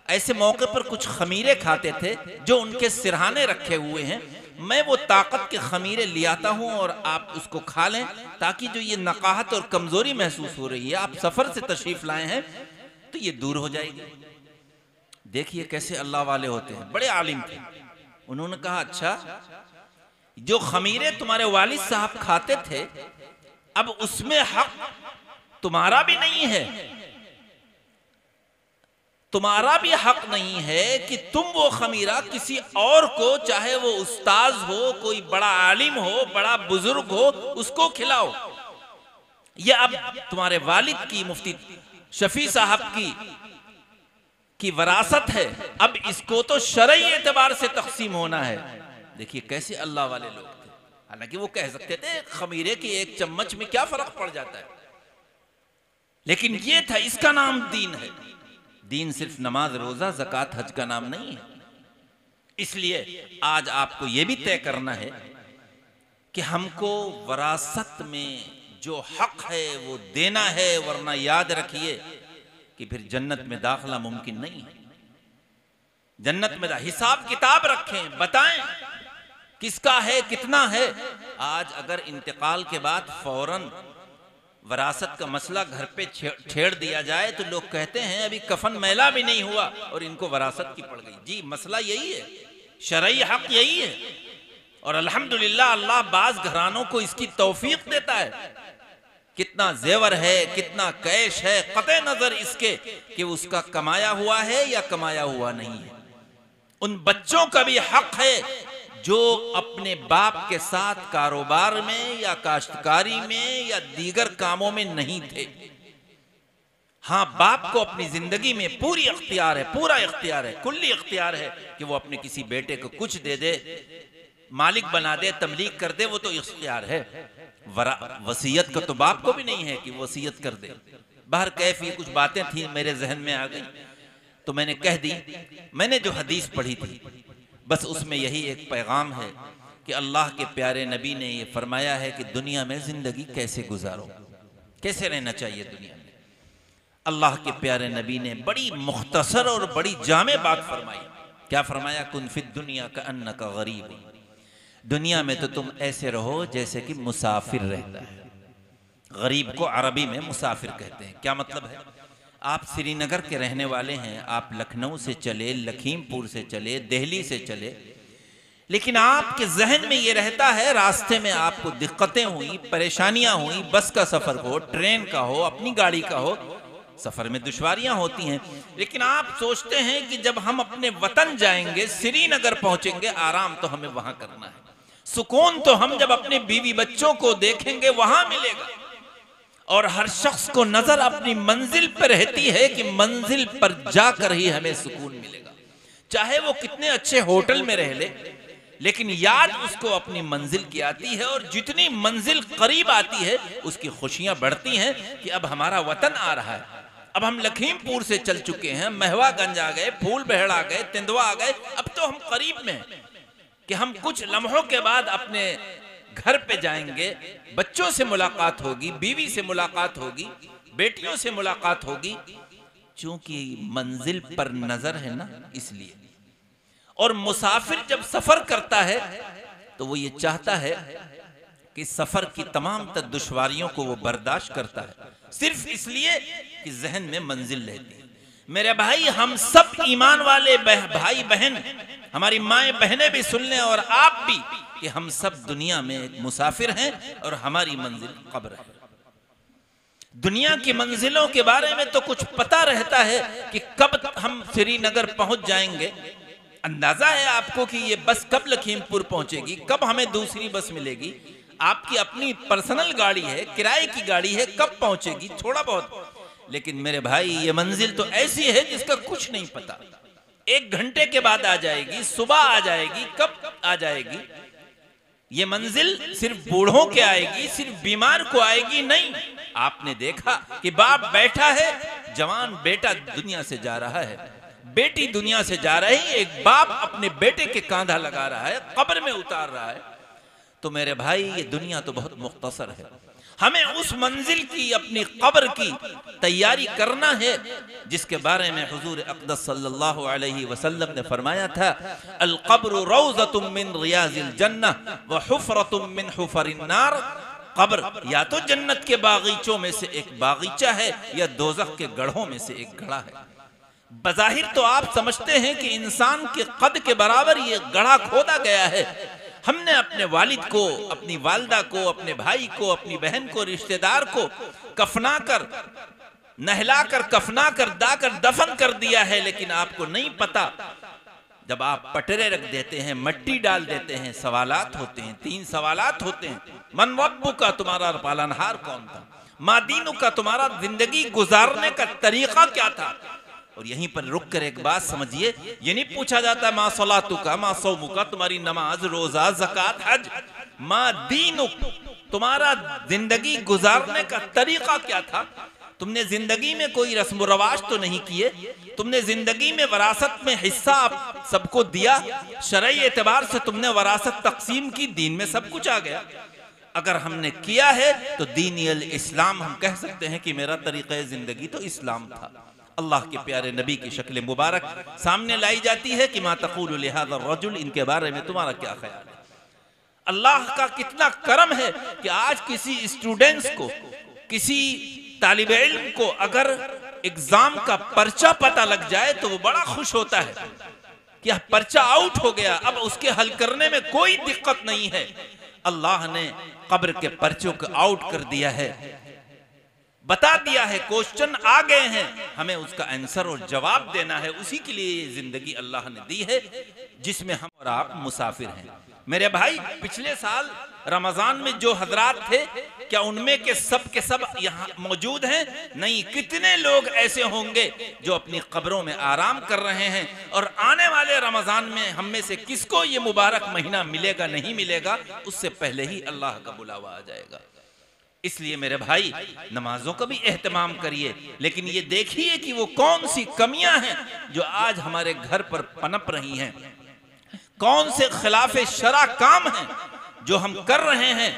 ऐसे मौके पर कुछ खमीरे खाते थे जो उनके सिरहाने रखे हुए हैं, मैं वो ताकत के खमीरे ले आता हूं और आप उसको खा लें, ताकि जो ये नकाहत और कमजोरी महसूस हो रही है, आप सफर से तशरीफ लाए हैं तो ये दूर हो जाएगी। देखिए कैसे अल्लाह वाले होते हैं, बड़े आलिम थे। उन्होंने कहा, अच्छा जो खमीरे तुम्हारे वालिद साहब खाते थे, अब उसमें हक तुम्हारा भी नहीं है, तुम्हारा भी हक नहीं है कि तुम वो खमीरा किसी और को, चाहे वो उस्ताज हो, कोई बड़ा आलिम हो, बड़ा बुजुर्ग हो, उसको खिलाओ। ये अब तुम्हारे वालिद की, मुफ्ती शफी साहब की वरासत है, अब इसको तो शरई एतबार से तकसीम होना है। देखिए कैसे अल्लाह वाले लोग थे। हालांकि वो कह सकते थे खमीरे की एक चम्मच में क्या फर्क पड़ जाता है, लेकिन ये था, इसका नाम दीन है। दीन सिर्फ नमाज, रोजा, ज़कात, हज का नाम नहीं है। इसलिए आज आपको यह भी तय करना है कि हमको वरासत में जो हक है वो देना है, वरना याद रखिए कि फिर जन्नत में दाखिला मुमकिन नहीं है। जन्नत में हिसाब किताब रखें, बताएं किसका है, कितना है। आज अगर इंतकाल के बाद फौरन वरासत का मसला घर पे छेड़ दिया जाए तो लोग कहते हैं अभी कफन मैला भी नहीं हुआ और इनको वरासत की पड़ गई। जी मसला यही है, शरई हक यही है। और अल्हम्दुलिल्लाह अल्लाह बाज घरानों को इसकी तौफीक देता है। कितना जेवर है, कितना कैश है, कतई नजर इसके कि उसका कमाया हुआ है या कमाया हुआ नहीं है। उन बच्चों का भी हक है जो अपने बाप के साथ कारोबार में या काश्तकारी में या दीगर कामों में नहीं थे। हाँ, बाप को अपनी जिंदगी में पूरी इख्तियार है, पूरा इख्तियार है, कुल्ली इख्तियार है कि वो अपने किसी बेटे को कुछ दे दे, मालिक बना दे, तमलीक कर दे, वो तो इख्तियार है। वसीयत का तो बाप को भी नहीं है कि वसीयत कर दे। बाहर कैफी कुछ बातें थी मेरे जहन में आ गई तो मैंने कह दी। मैंने जो हदीस पढ़ी थी बस उसमें यही एक पैगाम है कि अल्लाह के प्यारे नबी ने ये फरमाया है कि दुनिया में जिंदगी कैसे गुजारो, कैसे रहना चाहिए दुनिया में। अल्लाह के प्यारे नबी ने बड़ी मुख्तसर और बड़ी जामे बात फरमाई। क्या फरमाया? कुन फिद दुनिया का अन्ना का गरीब, दुनिया में तो तुम ऐसे रहो जैसे कि मुसाफिर रहता है। गरीब को अरबी में मुसाफिर कहते हैं। क्या मतलब है? आप श्रीनगर के रहने वाले हैं, आप लखनऊ से चले, लखीमपुर से चले, दिल्ली से चले, लेकिन आपके जहन में ये रहता है रास्ते में आपको दिक्कतें हुई, परेशानियां हुई, बस का सफर हो, ट्रेन का हो, अपनी गाड़ी का हो, सफर में दुश्वारियां होती हैं, लेकिन आप सोचते हैं कि जब हम अपने वतन जाएंगे, श्रीनगर पहुंचेंगे, आराम तो हमें वहां करना है, सुकून तो हम जब अपने बीवी बच्चों को देखेंगे वहां मिलेगा। और हर शख्स को नजर अपनी मंजिल पर रहती है कि मंजिल पर जाकर ही हमें सुकून मिलेगा, चाहे वो कितने अच्छे होटल में रह ले, लेकिन याद उसको अपनी मंजिल की आती है। और जितनी मंजिल करीब आती है उसकी खुशियां बढ़ती हैं कि अब हमारा वतन आ रहा है, अब हम लखीमपुर से चल चुके हैं, महवागंज आ गए, फूलबहड़ आ गए, तेंदुआ आ गए, अब तो हम करीब में हैं कि हम कुछ लम्हों के बाद अपने घर पे जाएंगे, बच्चों से मुलाकात होगी, बीवी से मुलाकात होगी, बेटियों से मुलाकात होगी, चूंकि मंजिल पर नजर है ना, इसलिए। और मुसाफिर जब सफर करता है तो वो ये चाहता है कि सफर की तमाम दुश्वारियों को वो बर्दाश्त करता है, सिर्फ इसलिए कि जहन में मंजिल रहती है। मेरे भाई, हम सब ईमान वाले भाई बहन, हमारी माएं बहनें भी सुन लें और आप भी, कि हम सब दुनिया में एक मुसाफिर हैं और हमारी मंजिल कब्र है। दुनिया की मंजिलों के बारे में तो कुछ पता रहता है कि कब हम श्रीनगर पहुंच जाएंगे, अंदाजा है आपको कि ये बस कब लखीमपुर पहुंचेगी, कब हमें दूसरी बस मिलेगी। आपकी अपनी पर्सनल गाड़ी है, किराए की गाड़ी है, कब पहुंचेगी, थोड़ा बहुत। लेकिन मेरे भाई, ये मंजिल तो ऐसी है जिसका कुछ नहीं पता। 1 घंटे के बाद आ जाएगी, सुबह आ जाएगी, कब आ जाएगी। ये मंजिल सिर्फ बूढ़ों के आएगी, सिर्फ बीमार को आएगी नहीं। आपने देखा कि बाप बैठा है, जवान बेटा दुनिया से जा रहा है, बेटी दुनिया से जा रही, एक बाप अपने बेटे के कांधा लगा रहा है, कब्र में उतार रहा है। तो मेरे भाई, ये दुनिया तो बहुत मुख्तसर है। हमें उस मंजिल की, अपनी कब्र की तैयारी करना है जिसके बारे में हुजूर अक़दस सल्लल्लाहु अलैहि वसल्लम ने फरमाया था, अल क़ब्रु रौज़तुम मिन रियाज़िल जन्नह व हुफ़रतुम मिन हुफ़रिन नार। कब्र या तो जन्नत के बागीचों में से एक बागीचा है या दोज़ख के गढ़ों में से एक गढ़ा है। बज़ाहिर तो आप समझते हैं कि इंसान के कद के बराबर ये गढ़ा खोदा गया है। हमने अपने वालिद को, अपनी वालदा को, अपने भाई को, अपनी बहन को, रिश्तेदार को कफना कर, नहला कर, कफना कर, दाकर दफन कर दिया है, लेकिन आपको नहीं पता। जब आप पटरे रख देते हैं, मट्टी डाल देते हैं, सवालात होते हैं, 3 सवालात होते हैं। मन रब्बुका, तुम्हारा पालनहार कौन था? मा दीनुका, तुम्हारा जिंदगी गुजारने का तरीका क्या था? और यहीं पर रुक कर एक बात समझिए, ये नहीं पूछा जाता मा सलातुका, मा सौमुका, तुम्हारी नमाज, रोजा, ज़कात, हज। मा दीनुक, तुम्हारा जिंदगी गुजारने का तरीका क्या था? तुमने जिंदगी में कोई रस्म रवाज तो नहीं किए? तुमने जिंदगी में वरासत में हिस्सा आप सबको दिया? शरई एतबार से तुमने वरासत तकसीम की, दीन में सब कुछ आ गया। अगर हमने किया है तो दीन अल इस्लाम, हम कह सकते हैं कि मेरा तरीक़े जिंदगी तो इस्लाम था। अल्लाह के प्यारे नबी की शक्ल मुबारक सामने लाई जाती है कि मा तक़ूलु लिहाज़ा रजुल, इनके बारे में तुम्हारा क्या ख्याल है? अल्लाह का कितना करम है कि आज किसी स्टूडेंट्स को, किसी तालिब इल्म को अगर एग्जाम का पर्चा पता लग जाए तो वो बड़ा खुश होता है कि पर्चा आउट हो गया, अब उसके हल करने में कोई दिक्कत नहीं है। अल्लाह ने कब्र के पर्चों को आउट कर दिया है, बता दिया है, क्वेश्चन आ गए हैं, हमें उसका आंसर और जवाब देना है। उसी के लिए ये जिंदगी अल्लाह ने दी है जिसमें हम और आप मुसाफिर हैं। मेरे भाई, पिछले साल रमजान में जो हजरात थे, क्या उनमें के सब यहाँ मौजूद हैं? नहीं। कितने लोग ऐसे होंगे जो अपनी कब्रों में आराम कर रहे हैं, और आने वाले रमजान में हम में से किसको ये मुबारक महीना मिलेगा नहीं मिलेगा, उससे पहले ही अल्लाह का बुलावा आ जाएगा। इसलिए मेरे भाई, नमाजों का भी एहतमाम करिए, लेकिन ये देखिए कि वो कौन सी कमियां हैं जो आज हमारे घर पर पनप रही हैं, कौन से खिलाफे शरा काम हैं जो हम कर रहे हैं।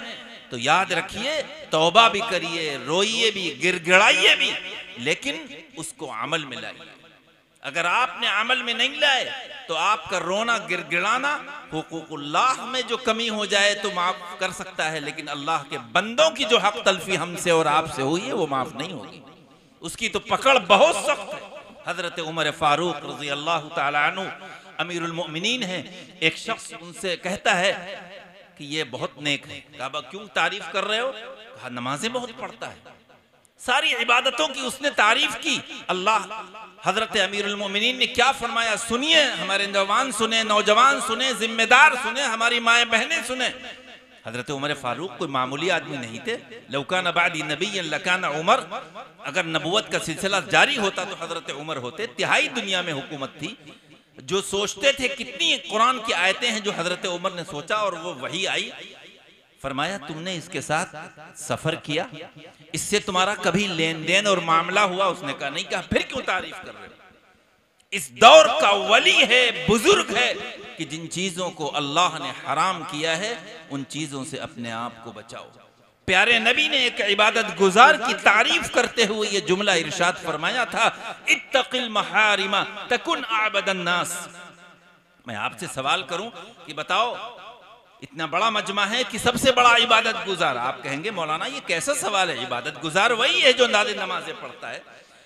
तो याद रखिए, तौबा भी करिए, रोइए भी, गिड़गिड़ाइए भी, लेकिन उसको अमल में लाइए। अगर आपने अमल में नहीं लाए तो आपका रोना, गिड़गिड़ाना, हुकूकुल्लाह में जो कमी हो जाए तो माफ कर सकता है, लेकिन अल्लाह के बंदों की जो हक तलफी हमसे और आपसे हुई है वो माफ नहीं होगी। उसकी तो पकड़ बहुत सख्त है। हजरत उमर फारूक रज़ी अल्लाह ताला अन्हु अमीरुल मोमिनीन है। एक शख्स उनसे कहता है कि ये बहुत नेक है। कहा क्यों तारीफ कर रहे हो? कहा नमाजें बहुत पढ़ता है, सारी इबादतों की उसने तारीफ की। अल्लाह हजरत अमीरुल मोमिनीन ने क्या फरमाया सुनिए, हमारे जवान सुने, नौजवान सुने, जिम्मेदार सुने, हमारी माएँ बहनें सुने। हजरत उमर फारूक कोई मामूली आदमी नहीं थे। लौकान बादी नबी लकान उमर, अगर नबूवत का सिलसिला जारी होता तो हजरत उमर होते। तिहाई दुनिया में हुकूमत थी। जो सोचते थे कितनी कुरान की आयतें हैं जो हजरत उमर ने सोचा और वो वही आई। फरमाया तुमने इसके साथ सफर किया, इससे तुम्हारा कभी लेन देन और मामला हुआ? उसने कहा नहीं। कहा फिर क्यों तारीफ कर रहे हो? इस दौर का वली है, बुजुर्ग है कि जिन चीजों को अल्लाह ने हराम किया है उन चीजों से अपने आप को बचाओ। प्यारे नबी ने एक इबादत गुजार की तारीफ करते हुए ये जुमला इरशाद फरमाया था, इत्तकिल महारिमा तकुन आबदन नास। मैं आपसे सवाल करूं कि बताओ, इतना बड़ा मजमा है कि सबसे बड़ा इबादत गुजार, आप कहेंगे मौलाना ये कैसा सवाल है? इबादत गुजार वही है जो नमाजें पढ़ता है।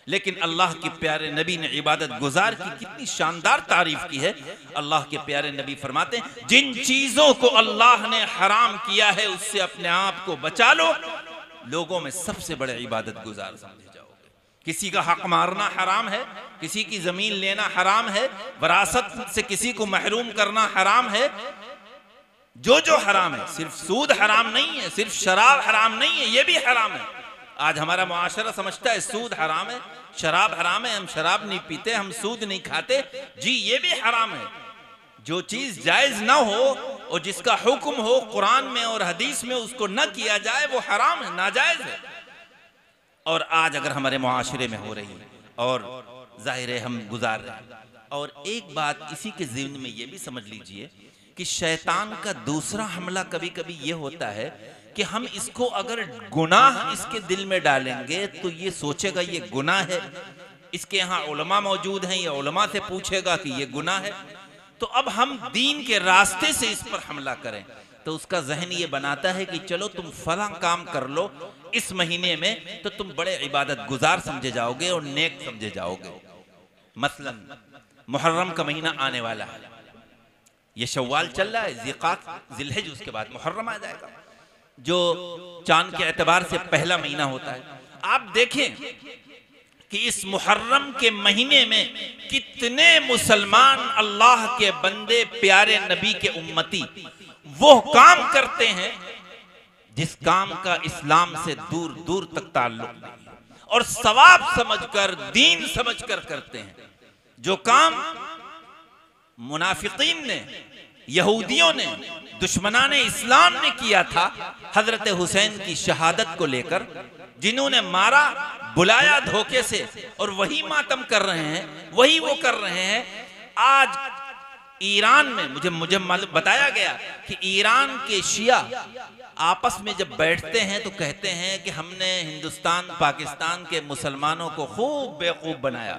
लेकिन अल्लाह के प्यारे नबी ने इबादत गुजार की कितनी शानदार तारीफ की है। अल्लाह के प्यारे नबी फरमाते हैं, जिन चीजों को अल्लाह ने हराम किया है उससे अपने आप को बचा लो, लोगों में सबसे बड़े इबादत गुजार समझे जाओगे। किसी का हक मारना हराम है, किसी की जमीन लेना हराम है, विरासत से किसी को महरूम करना हराम है। जो जो हराम है, सिर्फ सूद हराम नहीं है, सिर्फ शराब हराम नहीं है, ये भी हराम है। आज हमारा मुआशरा समझता है सूद हराम है, शराब हराम है, हम शराब नहीं पीते, हम सूद नहीं खाते। जी ये भी हराम है। जो चीज जायज ना हो और जिसका हुक्म हो कुरान में और हदीस में उसको न किया जाए वो हराम है, नाजायज है। और आज अगर हमारे मुआशरे में हो रही है और जाहिर है हम गुजार रहे हैं। और एक बात इसी के ज़िम्न में ये भी समझ लीजिए कि शैतान का दूसरा हमला कभी कभी ये होता है कि हम इसको अगर गुनाह इसके दिल में डालेंगे तो ये सोचेगा ये गुनाह है। इसके यहाँ उलमा मौजूद हैं, ये उलमा से पूछेगा कि ये गुनाह है। तो अब हम दीन के रास्ते से इस पर हमला करें तो उसका जहन ये बनाता है कि चलो तुम फला काम कर लो इस महीने में, तो तुम बड़े इबादत गुजार समझे जाओगे और नेक समझे जाओगे। मसलन मुहर्रम का महीना आने वाला है, ये शव्वाल चल रहा है, ज़िक़ात ज़िलहिज, उसके बाद मुहर्रम आ जाएगा जो चांद के एतबार से पहला महीना होता है। आप देखें कि इस मुहर्रम के महीने में कितने मुसलमान अल्लाह के बंदे प्यारे नबी के उम्मती वो काम करते हैं जिस काम का इस्लाम से दूर दूर तक ताल्लुक नहीं, और सवाब समझकर, दीन समझकर करते हैं। जो काम मुनाफिकीन ने, यहूदियों ने, दुश्मनान इस्लाम ने किया था हजरत हुसैन की शहादत को लेकर, जिन्होंने मारा बुलाया धोखे से और वही मातम कर रहे हैं, वही वो कर रहे हैं। आज ईरान में मुझे बताया गया कि ईरान के शिया आपस में जब बैठते हैं तो कहते हैं कि हमने हिंदुस्तान पाकिस्तान के मुसलमानों को खूब बेवकूफ बनाया,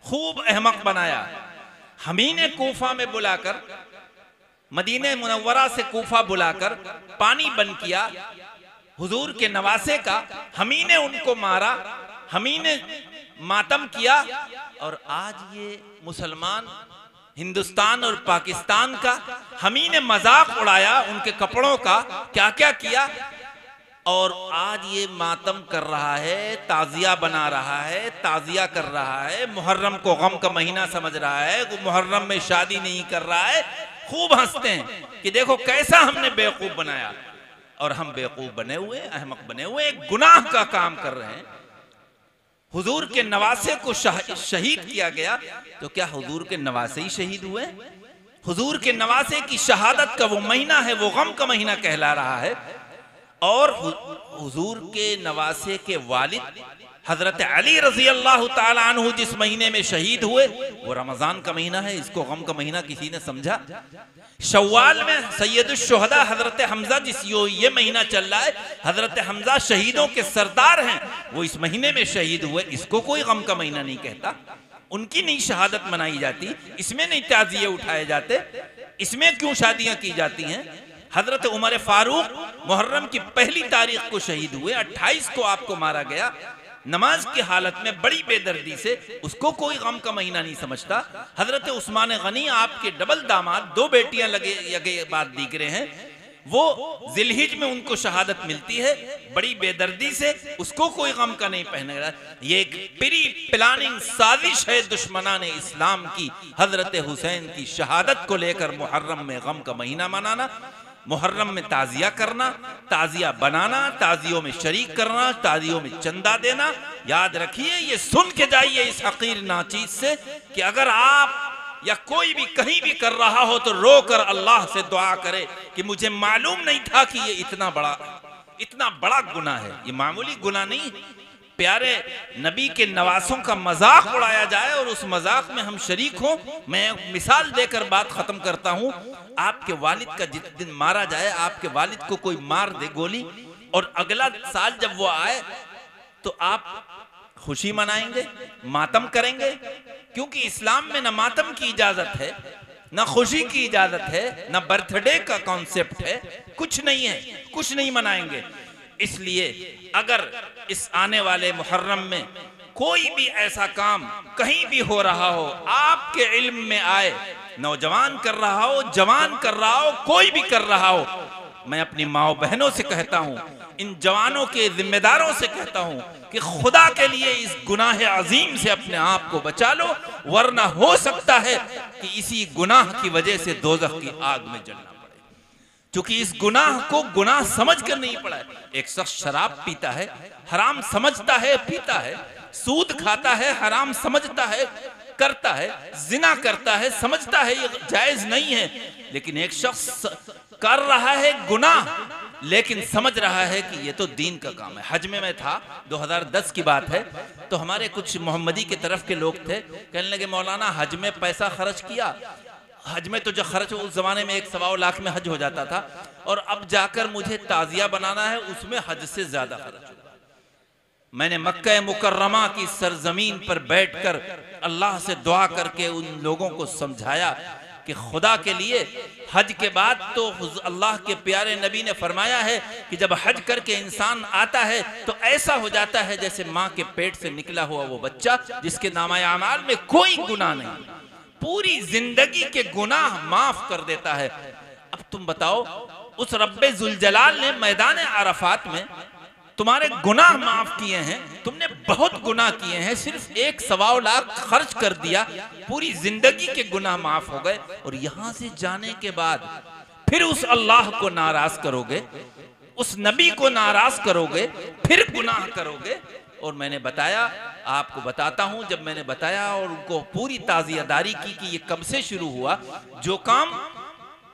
खूब अहमक बनाया। हमी ने कूफा में बुलाकर, मदीने मुनव्वरा से कूफा बुलाकर पानी बंद किया हुजूर के नवासे का, हमी ने उनको मारा, हमी ने मातम किया। और आज ये मुसलमान हिंदुस्तान और पाकिस्तान का हमी ने मजाक उड़ाया, उनके कपड़ों का क्या क्या किया, और आज ये मातम कर रहा है, ताजिया बना रहा है, ताजिया कर रहा है, मुहर्रम को गम का महीना समझ रहा है, वो मुहर्रम में शादी नहीं कर रहा है। खूब हंसते हैं कि देखो कैसा हमने बेवकूफ बनाया। और हम बेवकूफ बने हुए, अहमक बने हुए, एक गुनाह का काम कर रहे हैं। हुजूर के नवासे को शहीद किया गया, तो क्या हुजूर के नवासे ही शहीद हुए? हुजूर के नवासे की शहादत का वो महीना है, वो गम का महीना कहला रहा है। और हुजूर के नवासे के वालिद हजरत अली रजी अल्लाह ताला अन्हु जिस महीने में शहीद हुए वो रमजान का महीना है। इसको गम का महीना किसी ने समझा? शव्वाल में सैयदुश शुहदा हजरत हमजा, जिस ये महीना चल रहा है, हजरत हमजा शहीदों के सरदार हैं, वो इस महीने में शहीद हुए। इसको कोई गम का महीना नहीं कहता। उनकी नहीं शहादत मनाई जाती, इसमें नहीं ताजिए उठाए जाते, इसमें क्यों शादियां की जाती हैं? हजरत उमर फारूक मुहर्रम की पहली तारीख को शहीद हुए, 28 को आपको मारा गया नमाज की हालत में बड़ी बेदर्दी से। उसको कोई गम का महीना नहीं समझता। हजरत उस्मान गनी आपके डबल दामाद, 2 बेटियां लगे बाद दीगरे हैं, वो जिलहिज में उनको शहादत मिलती है बड़ी बेदर्दी से, उसको कोई गम का नहीं पहने रहा। ये एक प्री प्लानिंग साजिश है दुश्मनान इस्लाम की, हजरत हुसैन की शहादत को लेकर मुहर्रम में गम का महीना मनाना, मुहर्रम में ताजिया करना, ताजिया बनाना, ताजियों में शरीक करना, ताजियों में चंदा देना। याद रखिए, ये सुन के जाइए इस हकीर नाचीज से कि अगर आप या कोई भी कहीं भी कर रहा हो तो रो कर अल्लाह से दुआ करे कि मुझे मालूम नहीं था कि ये इतना बड़ा गुनाह है। ये मामूली गुनाह नहीं। प्यारे नबी के नवासों का मजाक उड़ाया जाए और उस मजाक में हम शरीक हों। मैं मिसाल देकर बात खत्म करता हूं। आपके वालिद का जिस दिन मारा जाए, आपके वालिद को कोई मार दे गोली, और अगला साल जब वो आए तो आप खुशी मनाएंगे, मातम करेंगे? क्योंकि इस्लाम में ना मातम की इजाजत है, ना खुशी की इजाजत है, ना बर्थडे का कॉन्सेप्ट है, कुछ नहीं है, कुछ नहीं मनाएंगे। इसलिए अगर इस आने वाले मुहर्रम में कोई भी ऐसा काम कहीं भी हो रहा हो, आपके इल्म में आए, नौजवान कर रहा हो, जवान कर रहा हो, कोई भी कर रहा हो, मैं अपनी माओ बहनों से कहता हूं, इन जवानों के जिम्मेदारों से कहता हूं कि खुदा के लिए इस गुनाह अजीम से अपने आप को बचा लो, वरना हो सकता है कि इसी गुनाह की वजह से दोज़ख की आग में जलना पड़े। क्योंकि इस गुनाह को गुनाह समझ कर नहीं पड़ा है। एक शख्स शराब पीता है, हराम समझता है, पीता है, सूद खाता है, हराम समझता है, करता है, जिना करता है, समझता है ये जायज नहीं है, लेकिन एक शख्स कर रहा है गुनाह लेकिन समझ रहा है कि ये तो दीन का काम है। हज में मैं था, 2010 की बात है, तो हमारे कुछ मोहम्मदी के तरफ के लोग थे, कहने लगे मौलाना हज में पैसा खर्च किया। हज में तो जो खर्च उस जमाने में 1-1.25 लाख में हज हो जाता था, और अब जाकर मुझे ताजिया बनाना है, उसमें हज से ज्यादा खर्च हुआ। मैंने मक्का मुकर्रमा की सरजमीन पर बैठकर अल्लाह से दुआ करके उन लोगों को समझाया कि खुदा के लिए हज के बाद तो अल्लाह के प्यारे नबी ने फरमाया है कि जब हज करके इंसान आता है तो ऐसा हो जाता है जैसे माँ के पेट से निकला हुआ वो बच्चा जिसके नामाए अमाल में कोई गुनाह नहीं, पूरी जिंदगी के गुनाह माफ कर देता है। अब तुम बताओ, उस रब्बे जुल जलाल ने मैदान अरफात में तुम्हारे गुनाह माफ किए हैं, तुमने बहुत गुनाह किए हैं, सिर्फ 1-1.25 लाख खर्च कर दिया, पूरी जिंदगी के गुनाह माफ हो गए, और यहां से जाने के बाद फिर उस अल्लाह को नाराज करोगे, उस नबी को नाराज करोगे, फिर गुनाह करोगे। और मैंने बताया, आपको बताता हूं, जब मैंने बताया और उनको पूरी ताज़ियादारी की कि ये कब से शुरू हुआ, जो काम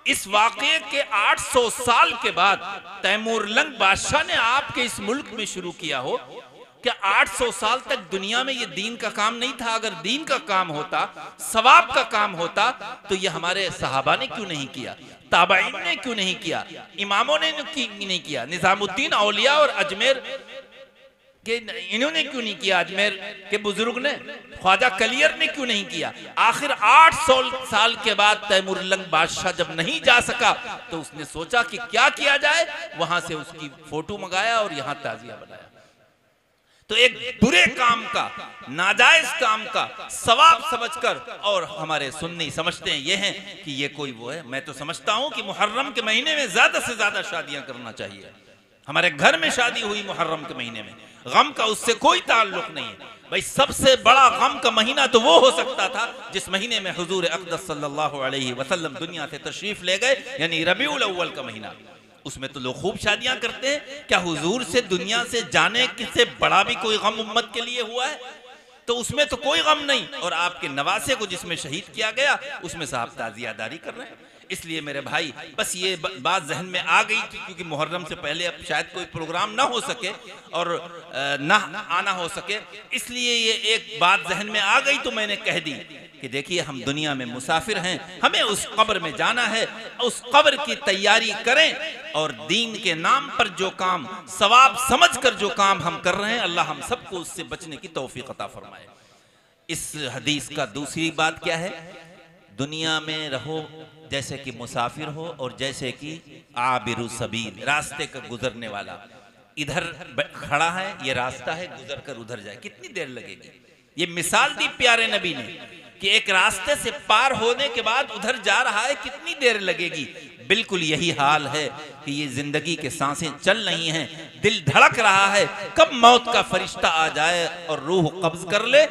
इस वाक़े के 800 साल के बाद तैमूरलंग बादशाह ने आपके इस मुल्क में शुरू किया हो, क्या 800 साल तक दुनिया में ये दीन का काम नहीं था? अगर दीन का काम होता, सवाब का काम होता, तो ये हमारे सहाबा ने क्यों नहीं किया, ताबईन ने क्यों नहीं किया, इमामों ने क्यों नहीं किया, निजामुद्दीन औलिया और अजमेर के इन्होंने क्यों नहीं किया, अजमेर के बुजुर्ग ने, ख्वाजा कलियर ने क्यों नहीं किया? आखिर 800 साल के बाद तैमूरलंग बादशाह जब नहीं जा सका तो उसने सोचा कि क्या किया जाए, वहां से उसकी फोटो मंगाया और यहां ताजिया बनाया। तो एक बुरे काम का, नाजायज काम का सवाब समझकर, और हमारे सुन्नी समझते हैं ये हैं कि ये कोई वो है। मैं तो समझता हूं कि मुहर्रम के महीने में ज्यादा से ज्यादा शादियां करना चाहिए। हमारे घर में शादी हुई मुहर्रम के महीने में, गम का उससे कोई ताल्लुक नहीं है भाई। सबसे बड़ा गम का महीना तो वो हो सकता था जिस महीने में हुजूर अक़दस सल्लल्लाहु अलैहि वसल्लम दुनिया से तशरीफ ले गए, यानी रबीउल अव्वल का महीना। उसमें तो लोग खूब शादियां करते हैं। क्या हुजूर से दुनिया से जाने से बड़ा भी कोई गम उम्मत के लिए हुआ है? तो उसमें तो कोई गम नहीं, और आपके नवासे को जिसमें शहीद किया गया उसमें से आप ताज़ियादारी कर रहे हैं। इसलिए मेरे भाई, बस ये बात जहन में आ गई थी, क्योंकि मुहर्रम से पहले अब शायद कोई प्रोग्राम ना हो सके और ना आना हो सके, इसलिए ये एक बात जहन में आ गई तो मैंने कह दी कि देखिए, हम दुनिया में मुसाफिर हैं, हमें उस कब्र में जाना है, उस कब्र की तैयारी करें, और दीन के नाम पर जो काम सवाब समझकर जो काम हम कर रहे हैं, अल्लाह हम सबको उससे बचने की तौफीक अता फरमाए। इस हदीस का दूसरी बात क्या है? दुनिया में रहो जैसे कि मुसाफिर हो, और जैसे कि आबिरु सबील, रास्ते का गुजरने वाला। इधर खड़ा है, ये रास्ता है, गुजर कर उधर जाए, कितनी देर लगेगी? ये मिसाल दी प्यारे नबी ने कि एक रास्ते से पार होने के बाद उधर जा रहा है, कितनी देर लगेगी? बिल्कुल यही हाल है कि ये जिंदगी के सांसें चल रही हैं, दिल धड़क रहा है, कब मौत का फरिश्ता आ जाए और रूह कब्ज कर ले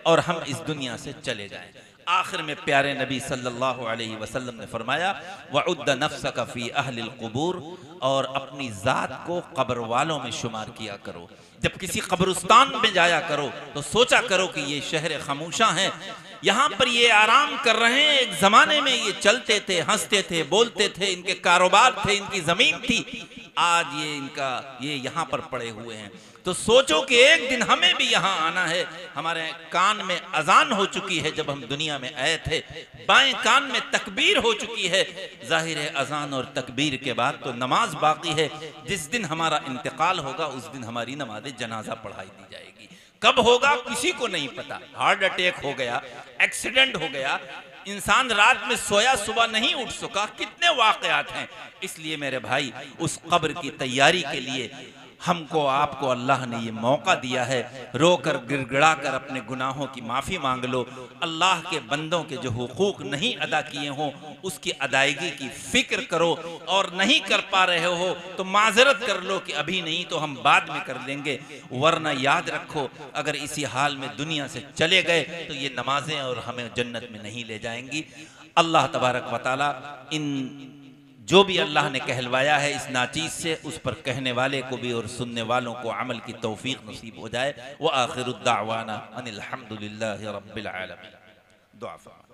और हम इस दुनिया से चले जाएं। आखिर में प्यारे नबी सल्लल्लाहु अलैहि वसल्लम ने फरमाया, वउद्द नफ्सका फी अहलिल कुबूर, और अपनी जात को कब्र वालों में शुमार किया करो। जब किसी कब्रिस्तान में जाया करो तो सोचा करो कि ये शहर खामोशा है, यहाँ पर ये आराम कर रहे हैं। एक जमाने में ये चलते थे, हंसते थे, बोलते थे, इनके कारोबार थे, इनकी जमीन थी। आज ये यहाँ पर पड़े हुए हैं। तो सोचो कि एक दिन हमें भी यहाँ आना है। हमारे कान में अजान हो चुकी है जब हम दुनिया में आए थे, बाएं कान में तकबीर हो चुकी है। जाहिर है अजान और तकबीर के बाद तो नमाज बाकी है। जिस दिन हमारा इंतकाल होगा उस दिन हमारी नमाज जनाजा पढ़ाई दी जाएगी। कब होगा किसी को नहीं पता। हार्ट अटैक हो गया, एक्सीडेंट हो गया, इंसान रात में सोया सुबह नहीं उठ सका, कितने वाकयात हैं। इसलिए मेरे भाई उस कब्र की तैयारी के लिए हमको आपको अल्लाह ने ये मौका दिया है। रोकर गिड़गिड़ा कर अपने गुनाहों की माफ़ी मांग लो। अल्लाह के बंदों के जो हुकूक नहीं अदा किए हों उसकी अदायगी की फिक्र करो, और नहीं कर पा रहे हो तो माजरत कर लो कि अभी नहीं तो हम बाद में कर लेंगे। वरना याद रखो अगर इसी हाल में दुनिया से चले गए तो ये नमाजें और हमें जन्नत में नहीं ले जाएंगी। अल्लाह तबारक व तआला इन जो भी अल्लाह ने कहलवाया है इस नाचीज से, उस पर कहने वाले को भी और सुनने वालों को अमल की तौफीक नसीब हो जाए। व आखिरुद दावाना अनिल हम्दुलिल्लाहि रब्बिल आलमीन। दुआ फरमा।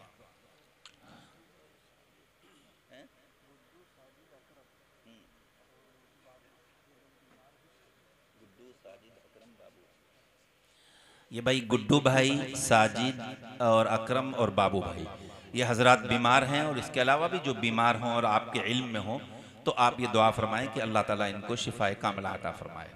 ये भाई गुड्डू भाई, साजिद और अकरम और बाबू भाई, ये हजरात बीमार हैं। और इसके अलावा भी जो बीमार हों और आपके इल्म में हों तो आप ये दुआ फरमाएं कि अल्लाह ताला इनको शिफाए कामिला अता फरमाए।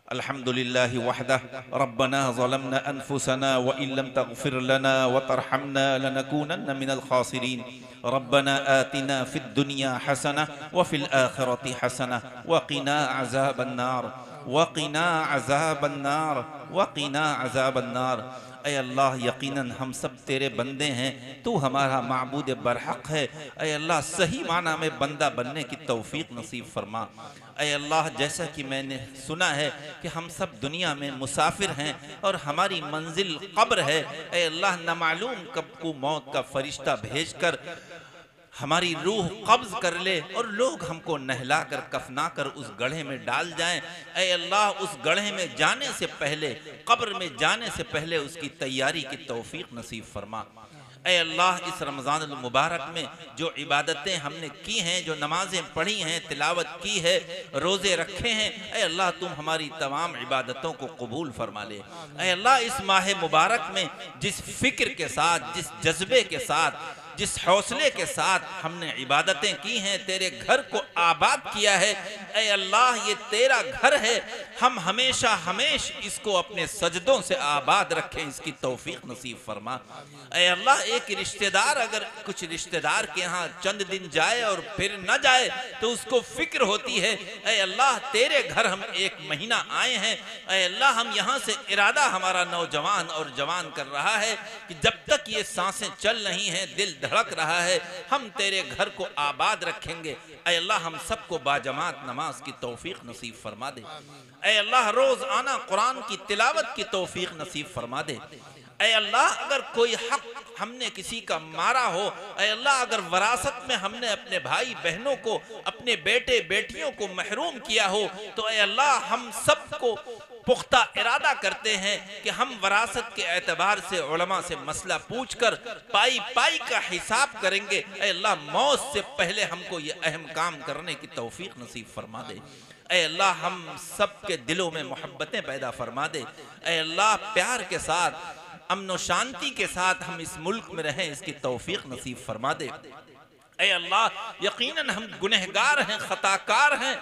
अल्हम्दुलिल्लाहि वहदह रब्बना ज़लमना अनफुसना व इन लम तग़फिर लना व तरहमना लनकूनन्ना मिनल खासिरीन। रब्बना आतिना फिद दुनिया हसना व फिल आखिरति हसना व क़िना अज़ाबन नार व क़िना अज़ाबन नार व क़िना अज़ाबन नार। ऐ अल्लाह यकीनन हम सब तेरे बंदे हैं, तू हमारा माबूद बरहक है। ऐ अल्लाह सही माना में बंदा बनने की तौफीक नसीब फरमा। ऐ अल्लाह जैसा कि मैंने सुना है कि हम सब दुनिया में मुसाफिर हैं और हमारी मंजिल कब्र है। ऐ अल्लाह न मालूम कब को मौत का फरिश्ता भेजकर हमारी रूह कब्ज कर ले और लोग हमको नहला कर कफना कर उस गड्ढे में डाल जाएं। ऐ अल्लाह उस गड्ढे में जाने से पहले, कब्र में जाने से पहले उसकी तैयारी की तौफीक नसीब फरमा। ऐ अल्लाह इस रमज़ान अल मुबारक में जो इबादतें हमने की हैं, जो नमाजें पढ़ी हैं, तिलावत की है, रोज़े रखे हैं, ऐ अल्लाह तुम हमारी तमाम इबादतों को कबूल फरमा ले। ऐ अल्लाह इस माह मुबारक में जिस फ़िक्र के साथ, जिस जज्बे के साथ, जिस हौसले के साथ हमने इबादतें की हैं, तेरे घर को आबाद किया है, ऐ अल्लाह ये तेरा घर है। हम हमेशा इसको अपने सजदों से आबाद रखें, इसकी तौफीक नसीब फरमा। ऐ अल्लाह एक रिश्तेदार अगर कुछ रिश्तेदार के यहाँ चंद दिन जाए और फिर न जाए तो उसको फिक्र होती है। ऐ अल्लाह तेरे घर हम एक महीना आए हैं, ऐ अल्लाह हम यहाँ से इरादा हमारा नौजवान और जवान कर रहा है कि जब तक ये सांसें चल रही हैं, दिल धड़क रहा है, हम तेरे घर को आबाद रखेंगे। ऐ अल्लाह हम सबको बाजमात नमाज की तौफीक नसीब फरमा दे। ऐ अल्लाह रोज आना कुरान की तिलावत की तौफीक नसीब फरमा दे। ऐ अल्लाह अगर कोई हक हमने किसी का मारा हो, ऐ अल्लाह अगर वरासत में हमने अपने भाई बहनों को, अपने बेटे बेटियों को महरूम किया हो तो ऐ अल्लाह हम सबको पुख्ता इरादा करते हैं कि हम वरासत के एतबार से उलमा से मसला पूछकर पाई पाई का हिसाब करेंगे। ऐ अल्लाह मौत से पहले हमको ये अहम काम करने की तौफीक नसीब फरमा दे। ऐ अल्लाह हम सब के दिलों में मोहब्बतें पैदा फरमा दे। ऐ अल्लाह प्यार के साथ, अमन व शांति के साथ हम इस मुल्क में रहें, इसकी तौफीक नसीब फरमा दे। ऐ अल्लाह यकीनन हम गुनहगार हैं, खताकार हैं,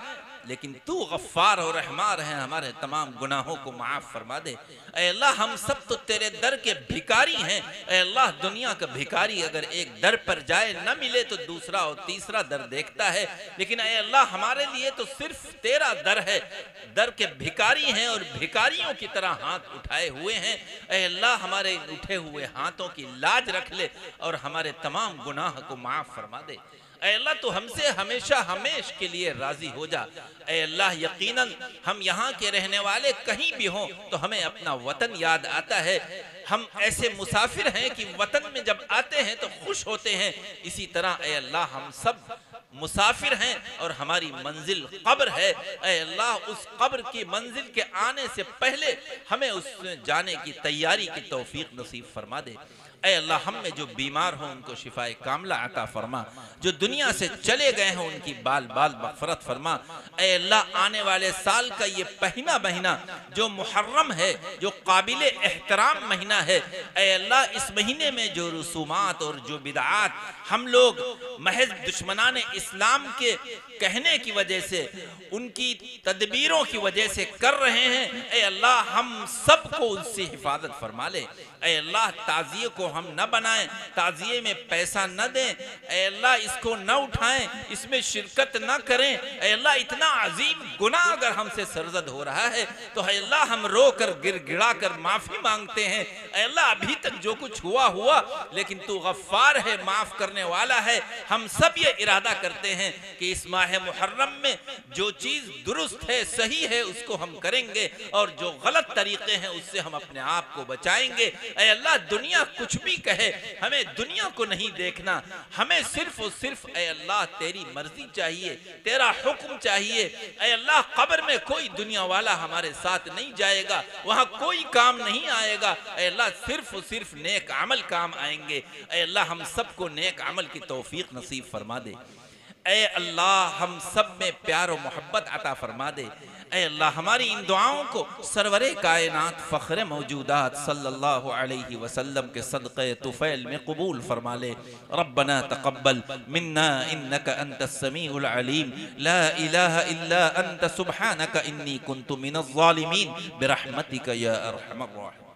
लेकिन तू गफ्फार और रहमान है, हमारे तमाम गुनाहों को माफ़ फरमा दे। ऐ अल्लाह हम सब तो तेरे दर के भिखारी हैं। ऐ अल्लाह दुनिया का भिखारी अगर एक दर पर जाए न मिले तो दूसरा और तीसरा दर देखता है, लेकिन ऐ अल्लाह हमारे लिए तो सिर्फ तेरा दर है। दर के भिखारी हैं और भिखारियों की तरह हाथ उठाए हुए हैं। ऐ अल्लाह हमारे उठे हुए हाथों की लाज रख ले और हमारे तमाम गुनाह को माफ़ फरमा दे। ऐ अल्लाह तो हमसे हमेशा हमेश के लिए राजी हो जा। ऐ अल्लाह यकीनन हम यहाँ के रहने वाले कहीं भी हों तो हमें अपना वतन याद आता है। हम ऐसे मुसाफिर हैं कि वतन में जब आते हैं तो खुश होते हैं। इसी तरह ऐ अल्लाह हम सब मुसाफिर हैं और हमारी मंजिल कब्र है। ऐ अल्लाह उस कब्र की मंजिल के आने से पहले हमें उसमें जाने की तैयारी की तौफीक नसीब फरमा दे। ऐ अल्लाह हम में जो बीमार हो उनको शिफाए कामला अता फरमा, जो दुनिया से चले गए हैं उनकी बाल बाल मग़फ़िरत फरमा। ऐ अल्लाह आने वाले साल का ये पहला महीना जो मुहर्रम है, जो काबिल एहतराम महीना है, ऐ अल्लाह इस महीने में जो रसूमात और जो बिदआत हम लोग महज दुश्मनाने इस्लाम के कहने की वजह से, उनकी तदबीरों की वजह से कर रहे हैं, ऐ अल्लाह हम सबको उनसे हिफाजत फरमा ले। ऐ अल्लाह ताज़िए को हम न बनाएं, ताज़िए में पैसा न दें, ऐ अल्लाह इसको न उठाएं, इसमें शिरकत न करें। ऐ अल्लाह इतना अजीम गुनाह अगर हमसे सरजद हो रहा है तो ऐ अल्लाह हम रो कर गिड़गिड़ा कर माफ़ी मांगते हैं। ऐ अल्लाह अभी तक जो कुछ हुआ हुआ, लेकिन तू गफ्फार है, माफ़ करने वाला है। हम सब ये इरादा करते हैं कि इस माह मुहर्रम में जो चीज़ दुरुस्त है, सही है, उसको हम करेंगे और जो गलत तरीके हैं उससे हम अपने आप को बचाएंगे। ऐ अल्लाह दुनिया कुछ भी कहे, हमें दुनिया को नहीं देखना, हमें सिर्फ और सिर्फ ऐ अल्लाह तेरी मर्जी चाहिए, तेरा हुक्म चाहिए। ऐ अल्लाह कब्र में कोई दुनिया वाला हमारे साथ नहीं जाएगा, वहाँ कोई काम नहीं आएगा। ऐ अल्लाह सिर्फ और सिर्फ नेक अमल काम आएंगे। ऐ अल्लाह हम सबको नेक अमल की तौफीक नसीब फरमा दे। ऐ अल्लाह हम सब में प्यार और मोहब्बत अता फरमा दे। ऐ अल्लाह हमारी इन दुआओं को सरवरे कायनात फ़ख्र मौजूदात सल्लल्लाहु अलैहि वसल्लम के सदक़े तुफ़ैल में कबूल फरमा ले। रब्बना तक़ब्बल मिन्ना इन्नका अंतस समीउल अलीम, ला इलाहा इल्ला अंत सुब्हानका इन्नी कुन्तु मिनज़ ज़ालिमीन, बिरहमतिका या अरहमर राहिमीन।